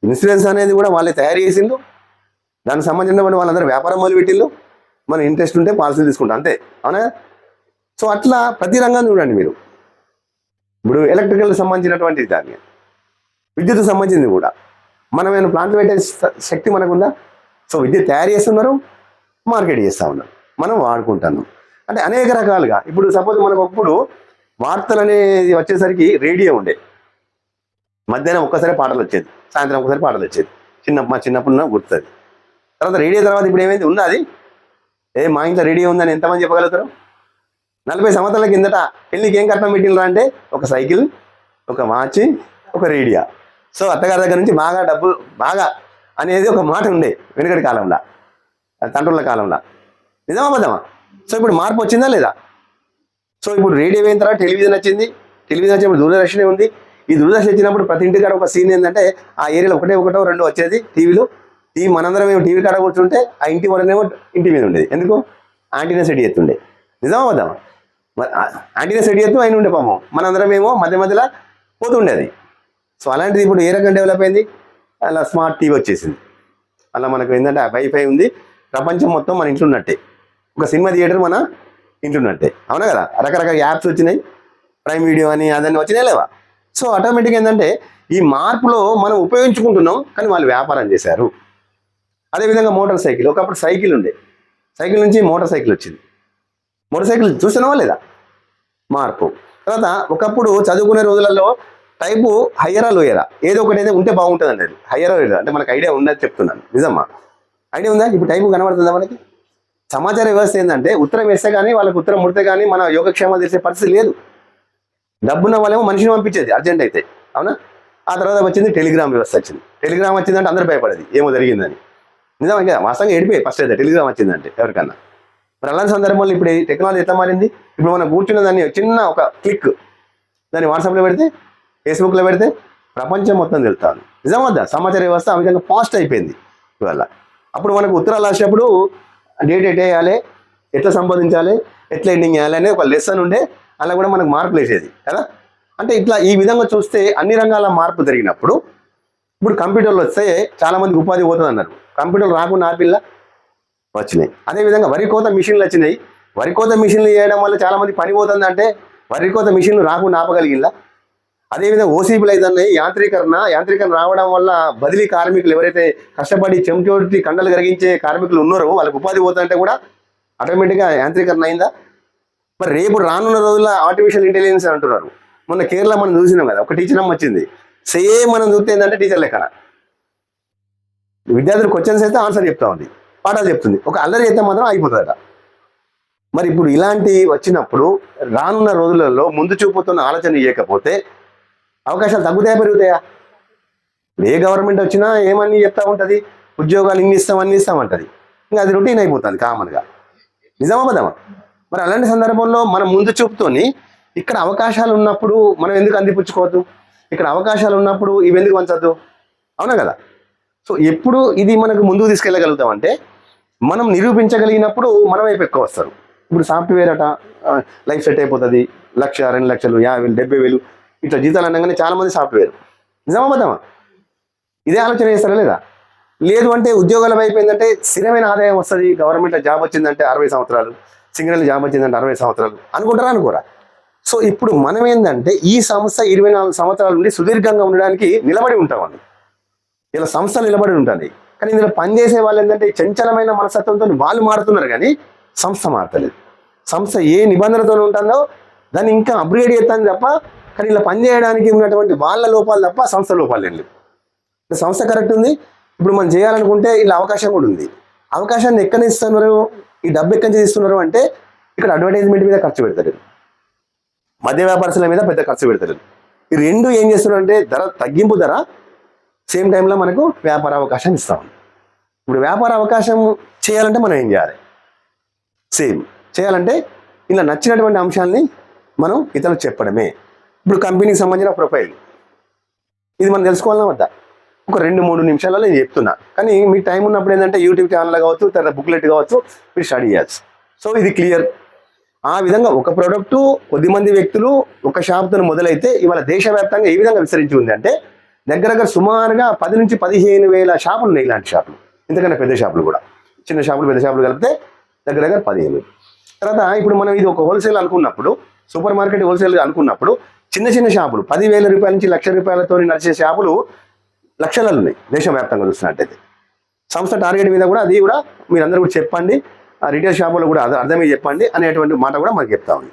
ఇన్సూరెన్స్ అనేది కూడా వాళ్ళే తయారు చేసిండ్రు, దానికి సంబంధించిన వాళ్ళందరూ వ్యాపారం మొదలుపెట్టిండ్రు. మన ఇంట్రెస్ట్ ఉంటే పాలసీలు తీసుకుంటాం, అంతే, అవునా? సో అట్లా ప్రతి రంగం చూడండి మీరు. ఇప్పుడు ఎలక్ట్రికల్ సంబంధించినటువంటి దాన్ని, విద్యుత్ సంబంధించింది కూడా మనం ఏమైనా ప్లాంట్ పెట్టే శక్తి మనకుందా? సో విద్యుత్ తయారు చేస్తున్నారు, మార్కెట్ చేస్తూ ఉన్నారు, మనం వాడుకుంటున్నాం. అంటే అనేక రకాలుగా. ఇప్పుడు సపోజ్ మనకు ఒకప్పుడు వార్తలు అనేది వచ్చేసరికి రేడియో ఉండే, మధ్యాహ్నం ఒక్కసారి పాటలు వచ్చేది, సాయంత్రం ఒకసారి పాటలు వచ్చేది. మా చిన్నప్పుడు గుర్తుంది. తర్వాత రేడియో తర్వాత ఇప్పుడు ఏమైంది? ఉన్నది మా ఇంట్లో రేడియో ఉందని ఎంతమంది చెప్పగలుగుతారు? 40 సంవత్సరాల కిందట పెళ్ళికి ఏం కట్నం పెట్టినరా అంటే ఒక సైకిల్, ఒక వాచ్, ఒక రేడియో. సో అత్తగారి దగ్గర నుంచి బాగా అనేది ఒక మాట ఉండే వెనుకటి కాలంలో, తండ్రుల కాలంలో. నిజమా అబద్ధమా? సో ఇప్పుడు మార్పు వచ్చిందా లేదా? సో ఇప్పుడు రేడియో అయిన తర్వాత టెలివిజన్ వచ్చింది, టెలివిజన్ వచ్చినప్పుడు దూరదర్శనే ఉంది. ఈ దూరదర్శన్ వచ్చినప్పుడు ప్రతి ఇంటి కాడ ఒక సీన్ ఏంటంటే ఆ ఏరియాలో ఒకటో రెండో వచ్చేది టీవీలో. మనందరం ఏమో టీవీ కాడ కూర్చుంటే ఆ ఇంటి వాళ్ళనేమో ఇంటి మీద ఉండేది. ఎందుకు? యాంటీనా సెట్ చేస్తుండే. నిజమా అబద్ధమా? యాంటీనా సెట్ చేస్తూ ఆయన ఉండే పాము, మనందరం ఏమో మధ్య మధ్యలో పోతుండేది. సో అలాంటిది ఇప్పుడు ఏ రకంగా డెవలప్ అయింది? అలా స్మార్ట్ టీవీ వచ్చేసింది. అలా మనకు ఏంటంటే వైఫై ఉంది, ప్రపంచం మొత్తం మన ఇంట్లో ఉన్నట్టే. ఒక సినిమా థియేటర్ మన ఇంట్లో ఉన్నట్టే, అవునా కదా? రకరకాల యాప్స్ వచ్చినాయి, ప్రైమ్ వీడియో అని అదని వచ్చినాయి లేవా? సో ఆటోమేటిక్గా ఏంటంటే ఈ మార్పులో మనం ఉపయోగించుకుంటున్నాం, కానీ వాళ్ళు వ్యాపారం చేశారు. అదేవిధంగా మోటార్ సైకిల్, ఒకప్పుడు సైకిల్ ఉండే, సైకిల్ నుంచి మోటార్ సైకిల్ వచ్చింది. మోటార్ సైకిల్ చూసినావా లేదా? మార్పు. తర్వాత ఒకప్పుడు చదువుకునే రోజులలో టైపు హయ్యరా లోయరా ఏదో ఒకటి అయితే ఉంటే బాగుంటుంది అండి. హయ్యరా లోయరా అంటే మనకు ఐడియా ఉందని చెప్తున్నాను. నిజమా? ఐడియా ఉందా? ఇప్పుడు టైపు కనబడుతుందా మనకి? సమాచార వ్యవస్థ ఏంటంటే ఉత్తరం వేస్తే కానీ వాళ్ళకి ఉత్తరం ముడితే కానీ మన యోగక్షేమాలు తెలిసే పరిస్థితి లేదు. డబ్బున్న వాళ్ళేమో మనిషిని పంపించేది అర్జెంట్ అయితే, అవునా? ఆ తర్వాత వచ్చింది టెలిగ్రామ్ వ్యవస్థ వచ్చింది. టెలిగ్రామ్ వచ్చిందంటే అందరూ భయపడేది ఏమో జరిగిందని. నిజమా? ఇంకా వాస్తవంగా ఏడిపోయి ఫస్ట్ అయితే టెలిగ్రామ్ వచ్చిందంటే ఎవరికన్నా. మరి అలాంటి సందర్భంలో ఇప్పుడు టెక్నాలజీ ఎట్లా మారింది? ఇప్పుడు మనం కూర్చున్న దాన్ని చిన్న ఒక క్లిక్ దాన్ని వాట్సాప్లో పెడితే, ఫేస్బుక్లో పెడితే ప్రపంచం మొత్తం తెలుస్తాను. నిజమద్దా? సమాచార వ్యవస్థ ఆ విధంగా ఫాస్ట్ అయిపోయింది ఇవాళ. అప్పుడు మనకు ఉత్తరాలు రాసేటప్పుడు డేట్ ఎట్ వేయాలి, ఎట్లా సంపాదించాలి, ఎట్లా ఎండింగ్ చేయాలి అనే ఒక లెసన్ ఉండే, అలా కూడా మనకు మార్పులు వేసేది కదా. అంటే ఇట్లా ఈ విధంగా చూస్తే అన్ని రంగాల మార్పు జరిగినప్పుడు ఇప్పుడు కంప్యూటర్లు వస్తే చాలామందికి ఉపాధి పోతుంది అన్నారు. కంప్యూటర్లు రాకుండా ఆపిల్లా వచ్చినాయి. అదేవిధంగా వరి కోత మిషన్లు వచ్చినాయి. వరి కోత మిషన్లు చేయడం వల్ల చాలామంది పని పోతుంది అంటే వరి కోత మిషన్లు రాకుండా ఆపగలిగిల్లా. అదేవిధంగా ఓసీపీలు అవుతున్నాయి. యాంత్రీకరణ రావడం వల్ల బదిలీ కార్మికులు ఎవరైతే కష్టపడి చెంచోటి కండలు కరిగించే కార్మికులు ఉన్నారో వాళ్ళకి ఉపాధి పోతుందంటే కూడా ఆటోమేటిక్గా యాంత్రీకరణ అయిందా? మరి రేపు రానున్న రోజుల్లో ఆర్టిఫిషియల్ ఇంటెలిజెన్స్ అంటున్నారు. మొన్న కేరళ మనం చూసినాం కదా, ఒక టీచర్ అమ్మ వచ్చింది. సేమ్ మనం చూస్తే ఏంటంటే టీచర్ లెక్కన విద్యార్థులు క్వశ్చన్స్ అయితే ఆన్సర్ చెప్తా ఉంది, పాఠాలు చెప్తుంది. ఒక అల్లరి అయితే మాత్రం అయిపోతుందట. మరి ఇప్పుడు ఇలాంటి వచ్చినప్పుడు రానున్న రోజులలో ముందు చూపుతున్న ఆలోచన చేయకపోతే అవకాశాలు తగ్గుతాయా పెరుగుతాయా? ఏ గవర్నమెంట్ వచ్చినా ఏమని చెప్తా ఉంటుంది, ఉద్యోగాలు ఇన్ని ఇస్తాం అన్ని ఇస్తామంటుంది. ఇంకా అది రొటీన్ అయిపోతుంది కామన్గా. నిజమా బదమా? మరి అలాంటి సందర్భంలో మనం ముందు చూపుతోని ఇక్కడ అవకాశాలు ఉన్నప్పుడు మనం ఎందుకు అందిపుచ్చుకోవద్దు? ఇక్కడ అవకాశాలు ఉన్నప్పుడు ఇవి ఎందుకు పంచద్దు? అవునా కదా? సో ఎప్పుడు ఇది మనకు ముందుకు తీసుకెళ్ళగలుగుతామంటే మనం నిరూపించగలిగినప్పుడు మన వైపు ఎక్కువ వస్తారు. ఇప్పుడు సాఫ్ట్వేర్ అట లైఫ్ సెట్ అయిపోతుంది, 1,00,000, 2 లక్షలు, 50,000, 70,000 ఇట్లా జీతాలు అనగానే చాలామంది సాఫ్ట్వేర్. నిజమా అబద్ధమా? ఇదే ఆలోచన చేస్తారా లేదా? లేదు అంటే ఉద్యోగాల వైపు ఏంటంటే స్థిరమైన ఆదాయం వస్తుంది, గవర్నమెంట్లో జాబ్ వచ్చిందంటే 60 సంవత్సరాలు, సింగరేణి జాబ్ వచ్చిందంటే 60 సంవత్సరాలు అనుకుంటారా అనుకోరా? సో ఇప్పుడు మనం ఏంటంటే ఈ సంస్థ 24 సంవత్సరాల నుండి సుదీర్ఘంగా ఉండడానికి నిలబడి ఉంటామండి. ఇలా సంస్థ నిలబడి ఉంటుంది. కానీ ఇందులో పనిచేసే వాళ్ళు ఏంటంటే చంచలమైన మనస్తత్వంతో వాళ్ళు మారుతున్నారు, కానీ సంస్థ మారతలేదు. సంస్థ ఏ నిబంధనతో ఉంటుందో దాన్ని ఇంకా అప్గ్రేడ్ చేస్తాను తప్ప, కానీ ఇలా పనిచేయడానికి ఉన్నటువంటి వాళ్ళ లోపాలు తప్ప సంస్థ లోపాలు ఏం లేవు. సంస్థ కరెక్ట్ ఉంది. ఇప్పుడు మనం చేయాలనుకుంటే ఇలా అవకాశం కూడా ఉంది. అవకాశాన్ని ఎక్కడ ఇస్తున్నారు, ఈ డబ్బు ఎక్కడి నుంచి ఇస్తున్నారు అంటే ఇక్కడ అడ్వర్టైజ్మెంట్ మీద ఖర్చు పెడతారు, మధ్య వ్యాపారస్తుల మీద పెద్ద ఖర్చు పెడతారు. ఈ రెండు ఏం చేస్తున్నారు అంటే ధర తగ్గింపు ధర, సేమ్ టైంలో మనకు వ్యాపార అవకాశం ఇస్తాం. ఇప్పుడు వ్యాపార అవకాశం చేయాలంటే మనం ఏం చేయాలి? సేమ్ చేయాలంటే ఇలా నచ్చినటువంటి అంశాలని మనం ఇతరులకు చెప్పడమే. ఇప్పుడు కంపెనీకి సంబంధించిన ప్రొఫైల్ ఇది మనం తెలుసుకోవాలన్నా వద్దా? ఒక 2-3 నిమిషాలలో నేను చెప్తున్నా, కానీ మీకు టైం ఉన్నప్పుడు ఏంటంటే యూట్యూబ్ ఛానల్ కావచ్చు, తర్వాత బుక్లెట్ కావచ్చు, మీరు స్టడీ చేయొచ్చు. సో ఇది క్లియర్. ఆ విధంగా ఒక ప్రోడక్టు కొద్దిమంది వ్యక్తులు ఒక షాప్తో మొదలైతే ఇవాళ దేశవ్యాప్తంగా ఏ విధంగా విస్తరించి ఉంది అంటే దగ్గర సుమారుగా 10 నుంచి 15 వేల షాపులు ఉన్నాయి. ఇలాంటి షాపులు, ఇంతకన్నా పెద్ద షాపులు కూడా, చిన్న షాపులు పెద్ద షాపులు కలిపితే దగ్గర 15. తర్వాత ఇప్పుడు మనం ఇది ఒక హోల్సేల్ అనుకున్నప్పుడు, సూపర్ మార్కెట్ హోల్సేల్ అనుకున్నప్పుడు చిన్న షాపులు 10,000 రూపాయల నుంచి 1,00,000 రూపాయలతో నడిచే షాపులు లక్షలలో ఉన్నాయి దేశవ్యాప్తంగా చూస్తున్నట్టయితే. సంస్థ టార్గెట్ మీద కూడా అది కూడా మీరందరూ కూడా చెప్పండి, ఆ రిటైల్ షాపులో కూడా అర్థమై చెప్పండి అనేటువంటి మాట కూడా మనకు చెప్తా ఉంది.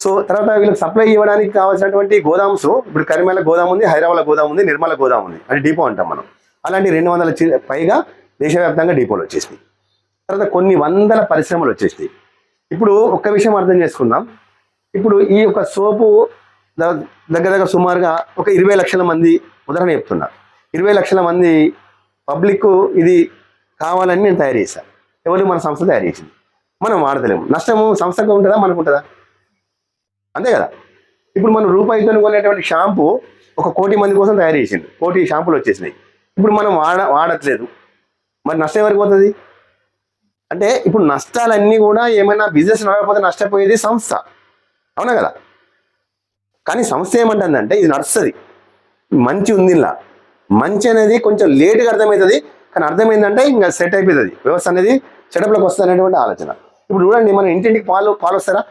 సో తర్వాత వీళ్ళకి సప్లై ఇవ్వడానికి కావాల్సినటువంటి గోదామ్స్, ఇప్పుడు కరిమేల గోదాం ఉంది, హైదరాబాద్ గోదాం ఉంది, నిర్మల గోదాం ఉంది, అది డిపో అంటాం మనం. అలాంటి 200 పైగా దేశవ్యాప్తంగా డిపోలు వచ్చేసినాయి. తర్వాత కొన్ని వందల పరిశ్రమలు వచ్చేసినాయి. ఇప్పుడు ఒక్క విషయం అర్థం చేసుకుందాం. ఇప్పుడు ఈ యొక్క సోపు దగ్గర సుమారుగా ఒక 20 లక్షల మంది, ఉదాహరణ చెప్తున్నా, 20 లక్షల మంది పబ్లిక్ ఇది కావాలని నేను తయారు చేశాను. ఎవరు? మన సంస్థ తయారు చేసింది. మనం వాడతలేము. నష్టము సంస్థకు ఉంటుందా, మనకు ఉంటుందా? అంతే కదా. ఇప్పుడు మనం రూపాయితో కొనేటువంటి షాంపూ 1 కోటి మంది కోసం తయారు చేసింది, 1 కోటి షాంపూలు వచ్చేసినాయి. ఇప్పుడు మనం వాడట్లేదు, మరి నష్టం ఎవరికి పోతుంది? అంటే ఇప్పుడు నష్టాలన్నీ కూడా ఏమైనా బిజినెస్ నడవకపోతే నష్టపోయేది సంస్థ, అవునా కదా. కానీ సంస్థ ఏమంటుందంటే ఇది నడుస్తుంది, మంచి ఉంది, ఇలా మంచి అనేది కొంచెం లేటుగా అర్థమవుతుంది, కానీ అర్థమైందంటే ఇంకా సెట్ అయిపోతుంది, వ్యవస్థ అనేది సెటప్లోకి వస్తుంది అనేటువంటి ఆలోచన. ఇప్పుడు చూడండి, మన ఇంటింటికి పాలు వస్తారా?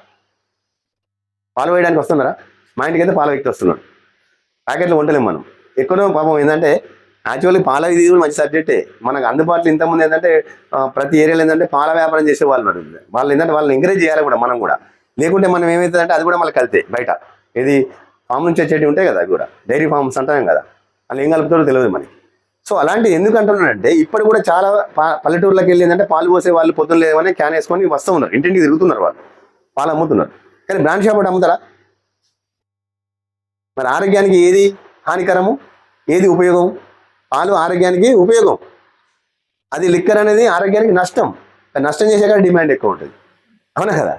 పాలు వేయడానికి వస్తున్నారా? మా ఇంటికి అయితే పాల వ్యక్తి వస్తున్నాడు. ప్యాకెట్లు కొంటలేము మనం. ఎక్కడో పాపం ఏంటంటే యాక్చువల్లీ పాల ఇది కూడా మంచి సబ్జెక్టే. మనకు అందుబాటులో ఇంతకుముందు ఏంటంటే ప్రతి ఏరియాలో ఏంటంటే పాల వ్యాపారం చేసే వాళ్ళు ఏంటంటే వాళ్ళని ఎంకరేజ్ చేయాలి కూడా మనం కూడా. లేకుంటే మనం ఏమవుతుందంటే అది కూడా మళ్ళీ కలితే బయట ఏది ఫామ్ నుంచి వచ్చేటివి ఉంటాయి కదా, అవి కూడా డైరీ ఫార్మ్స్ అంటాం కదా, వాళ్ళు ఏం కలుపుతారో తెలియదు మనకి. సో అలాంటి ఎందుకు అంటున్నానంటే ఇప్పుడు కూడా చాలా పల్లెటూర్లోకి వెళ్ళి ఏంటంటే పాలు పోసే వాళ్ళు పొద్దున్న లేవని క్యాన్ వేసుకొని వస్తూ ఉన్నారు, ఇంటింటికి తిరుగుతున్నారు, వాళ్ళు పాలు అమ్ముతున్నారు. కానీ బ్రాండ్ షాప్ ఒకటి అమ్ముతారా? మరి ఆరోగ్యానికి ఏది హానికరము, ఏది ఉపయోగం? పాలు ఆరోగ్యానికి ఉపయోగం, అది లిక్కర్ అనేది ఆరోగ్యానికి నష్టం. నష్టం చేసే కానీ డిమాండ్ ఎక్కువ ఉంటుంది, అవునా కదా.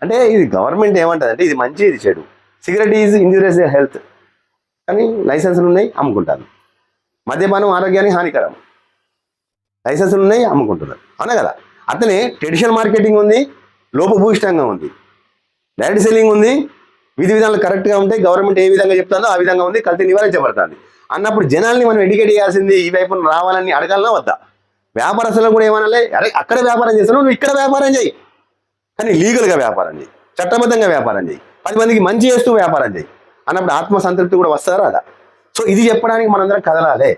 అంటే ఇది గవర్నమెంట్ ఏమంటుంది అంటే ఇది మంచి, ఇది చెడు. సిగరెట్ ఈజ్ ఇంజూరియస్ హెల్త్, కానీ లైసెన్సులు ఉన్నాయి, అమ్ముకుంటారు. మద్యపానం ఆరోగ్యానికి హానికరం, లైసెన్సులు ఉన్నాయి, అమ్ముకుంటున్నారు, అవునా కదా. అతనే ట్రెడిషనల్ మార్కెటింగ్ ఉంది, లోపభూయిష్టంగా ఉంది, డైరెక్ట్ సెల్లింగ్ ఉంది, విధి విధానాలు కరెక్ట్గా ఉంటాయి, గవర్నమెంట్ ఏ విధంగా చెప్తుందో ఆ విధంగా ఉంది, కల్తీ నివారించబడుతుంది అన్నప్పుడు జనాల్ని మనం ఎడ్యుకేట్ చేయాల్సింది ఈ వైపున రావాలని అడగాలన్నా వద్దా? వ్యాపారస్తులు కూడా ఏమనాలి, అరే అక్కడ వ్యాపారం చేస్తున్నావు, నువ్వు ఇక్కడ వ్యాపారం చేయి, కానీ లీగల్గా వ్యాపారం చేయి, చట్టబద్ధంగా వ్యాపారం చేయి, 10 మందికి మంచి చేస్తూ వ్యాపారం చేయి అన్నప్పుడు ఆత్మసంతృప్తి కూడా వస్తారా రాదా? సో ఇది చెప్పడానికి మనందరం కదలాలి,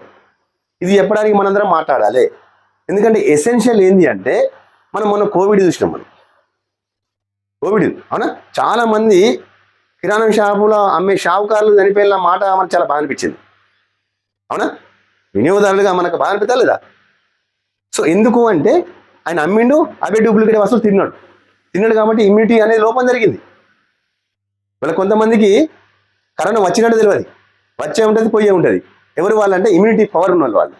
ఇది చెప్పడానికి మనందరం మాట్లాడాలి. ఎందుకంటే ఎసెన్షియల్ ఏంది అంటే మనం మొన్న కోవిడ్ చూసినాం. మనం కోవిడ్ అవునా, చాలామంది కిరాణం షాపులో అమ్మే షాపుకారులు చనిపోయిన మాట మనకు చాలా బాగా అనిపించింది, అవునా. వినియోగదారులుగా మనకు బాగా అనిపిస్తా లేదా? సో ఎందుకు అంటే ఆయన అమ్మిండు, అవే డూప్లికేట్ వస్తువులు తిన్నాడు కాబట్టి ఇమ్యూనిటీ అనేది లోపం జరిగింది. వాళ్ళ కొంతమందికి కరోనా వచ్చినట్టు తెలియదు, వచ్చే ఉంటుంది, పోయే ఉంటుంది. ఎవరు వాళ్ళంటే ఇమ్యూనిటీ పవర్ ఉన్న వాళ్ళు,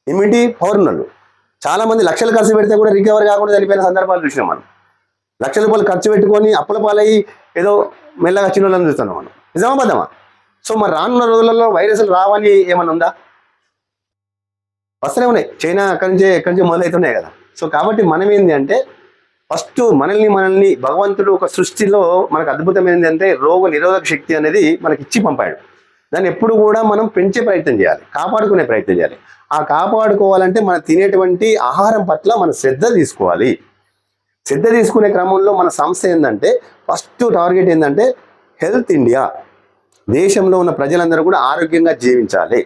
ఇమ్యూనిటీ పవర్ ఉన్న వాళ్ళు. చాలామంది లక్షలు ఖర్చు పెడితే కూడా రికవర్ కాకుండా చనిపోయిన సందర్భాలు చూసినాం మనం. లక్షల రూపాయలు ఖర్చు పెట్టుకొని అప్పుల పాలయ్యి ఏదో మెల్లగా వచ్చిన వాళ్ళని చూస్తున్నాం మనం. నిజమా బద్దమా? సో మరి రానున్న రోజులలో వైరస్లు రావని ఏమన్నా ఉందా? వస్తూనే ఉన్నాయి, చైనా ఎక్కడి నుంచే మొదలవుతున్నాయి కదా. సో కాబట్టి మనం ఏంటి అంటే ఫస్ట్ మనల్ని భగవంతుడు ఒక సృష్టిలో మనకు అద్భుతమైనది అంటే రోగ నిరోధక శక్తి అనేది మనకి ఇచ్చి పంపాడు. దాన్ని ఎప్పుడు కూడా మనం పెంచే ప్రయత్నం చేయాలి, కాపాడుకునే ప్రయత్నం చేయాలి. ఆ కాపాడుకోవాలంటే మనం తినేటువంటి ఆహారం పట్ల మనం శ్రద్ధ తీసుకోవాలి. శ్రద్ధ తీసుకునే క్రమంలో మన సంస్థ ఏంటంటే ఫస్ట్ టార్గెట్ ఏంటంటే హెల్త్ ఇండియా, దేశంలో ఉన్న ప్రజలందరూ కూడా ఆరోగ్యంగా జీవించాలి.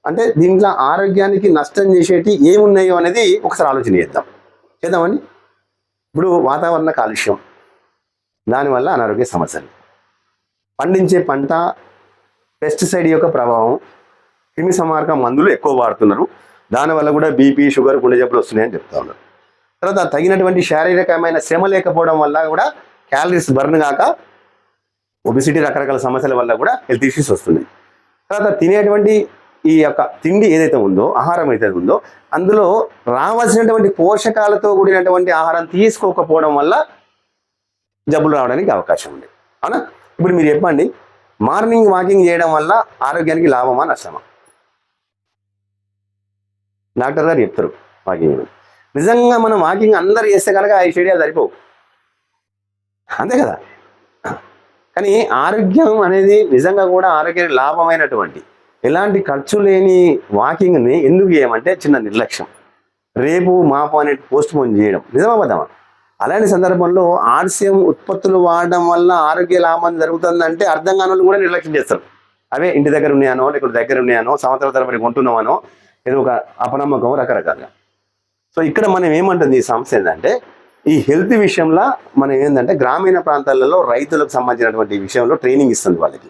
అంటే దీంట్లో ఆరోగ్యానికి నష్టం చేసేటి ఏమున్నాయో అనేది ఒకసారి ఆలోచన చేద్దామండి. ఇప్పుడు వాతావరణ కాలుష్యం, దానివల్ల అనారోగ్య సమస్యలు, పండించే పంట పెస్టిసైడ్ యొక్క ప్రభావం, క్రిమి సంహారక మందులు ఎక్కువ వాడుతున్నారు, దానివల్ల కూడా బీపీ, షుగర్, గుండె జబ్బులు వస్తున్నాయని చెప్తా ఉన్నారు. తర్వాత తగినటువంటి శారీరకమైన శ్రమ లేకపోవడం వల్ల కూడా క్యాలరీస్ బర్న్ కాక ఒబిసిటీ, రకరకాల సమస్యల వల్ల కూడా హెల్త్ ఇష్యూస్ వస్తున్నాయి. తర్వాత తినేటువంటి ఈ యొక్క తిండి ఏదైతే ఉందో, ఆహారం అయితే ఉందో, అందులో రావాల్సినటువంటి పోషకాలతో కూడినటువంటి ఆహారం తీసుకోకపోవడం వల్ల జబ్బులు రావడానికి అవకాశం ఉంది. అవునా? ఇప్పుడు మీరు చెప్పండి, మార్నింగ్ వాకింగ్ చేయడం వల్ల ఆరోగ్యానికి లాభమా నష్టమా? డాక్టర్ గారు చెప్తారు వాకింగ్. నిజంగా మనం వాకింగ్ అందరు చేస్తే కనుక 5 స్టేడియాలు సరిపోవు, అంతే కదా. కానీ ఆరోగ్యం అనేది నిజంగా కూడా ఆరోగ్యానికి లాభమైనటువంటి ఎలాంటి ఖర్చు లేని వాకింగ్ని ఎందుకు చేయమంటే చిన్న నిర్లక్ష్యం, రేపు మాపు అనేది పోస్ట్ పోన్ చేయడం, నిజమబద్ధమా? అలాంటి సందర్భంలో ఆర్సిఎం ఉత్పత్తులు వాడడం వల్ల ఆరోగ్య లాభం జరుగుతుందంటే అర్థం కాని వాళ్ళు కూడా నిర్లక్ష్యం చేస్తారు. అవే ఇంటి దగ్గర ఉన్నాయనో, లేకపోతే దగ్గర ఉన్నాయనో, సంవత్సరాల తరబడి కొంటున్నామనో, ఏదో ఒక అపనమ్మకం, రకరకాలుగా. సో ఇక్కడ మనం ఏమంటుంది ఈ సమస్య ఏంటంటే, ఈ హెల్త్ విషయంలో మనం ఏంటంటే గ్రామీణ ప్రాంతాలలో రైతులకు సంబంధించినటువంటి విషయంలో ట్రైనింగ్ ఇస్తుంది వాళ్ళకి.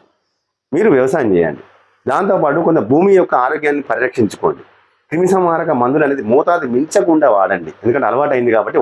మీరు వ్యవసాయం చేయండి, దాంతోపాటు కొంత భూమి యొక్క ఆరోగ్యాన్ని పరిరక్షించుకోండి, క్రిమి సంహారక మందులు అనేది మోతాదు మించకుండా వాడండి, ఎందుకంటే అలవాటు అయింది కాబట్టి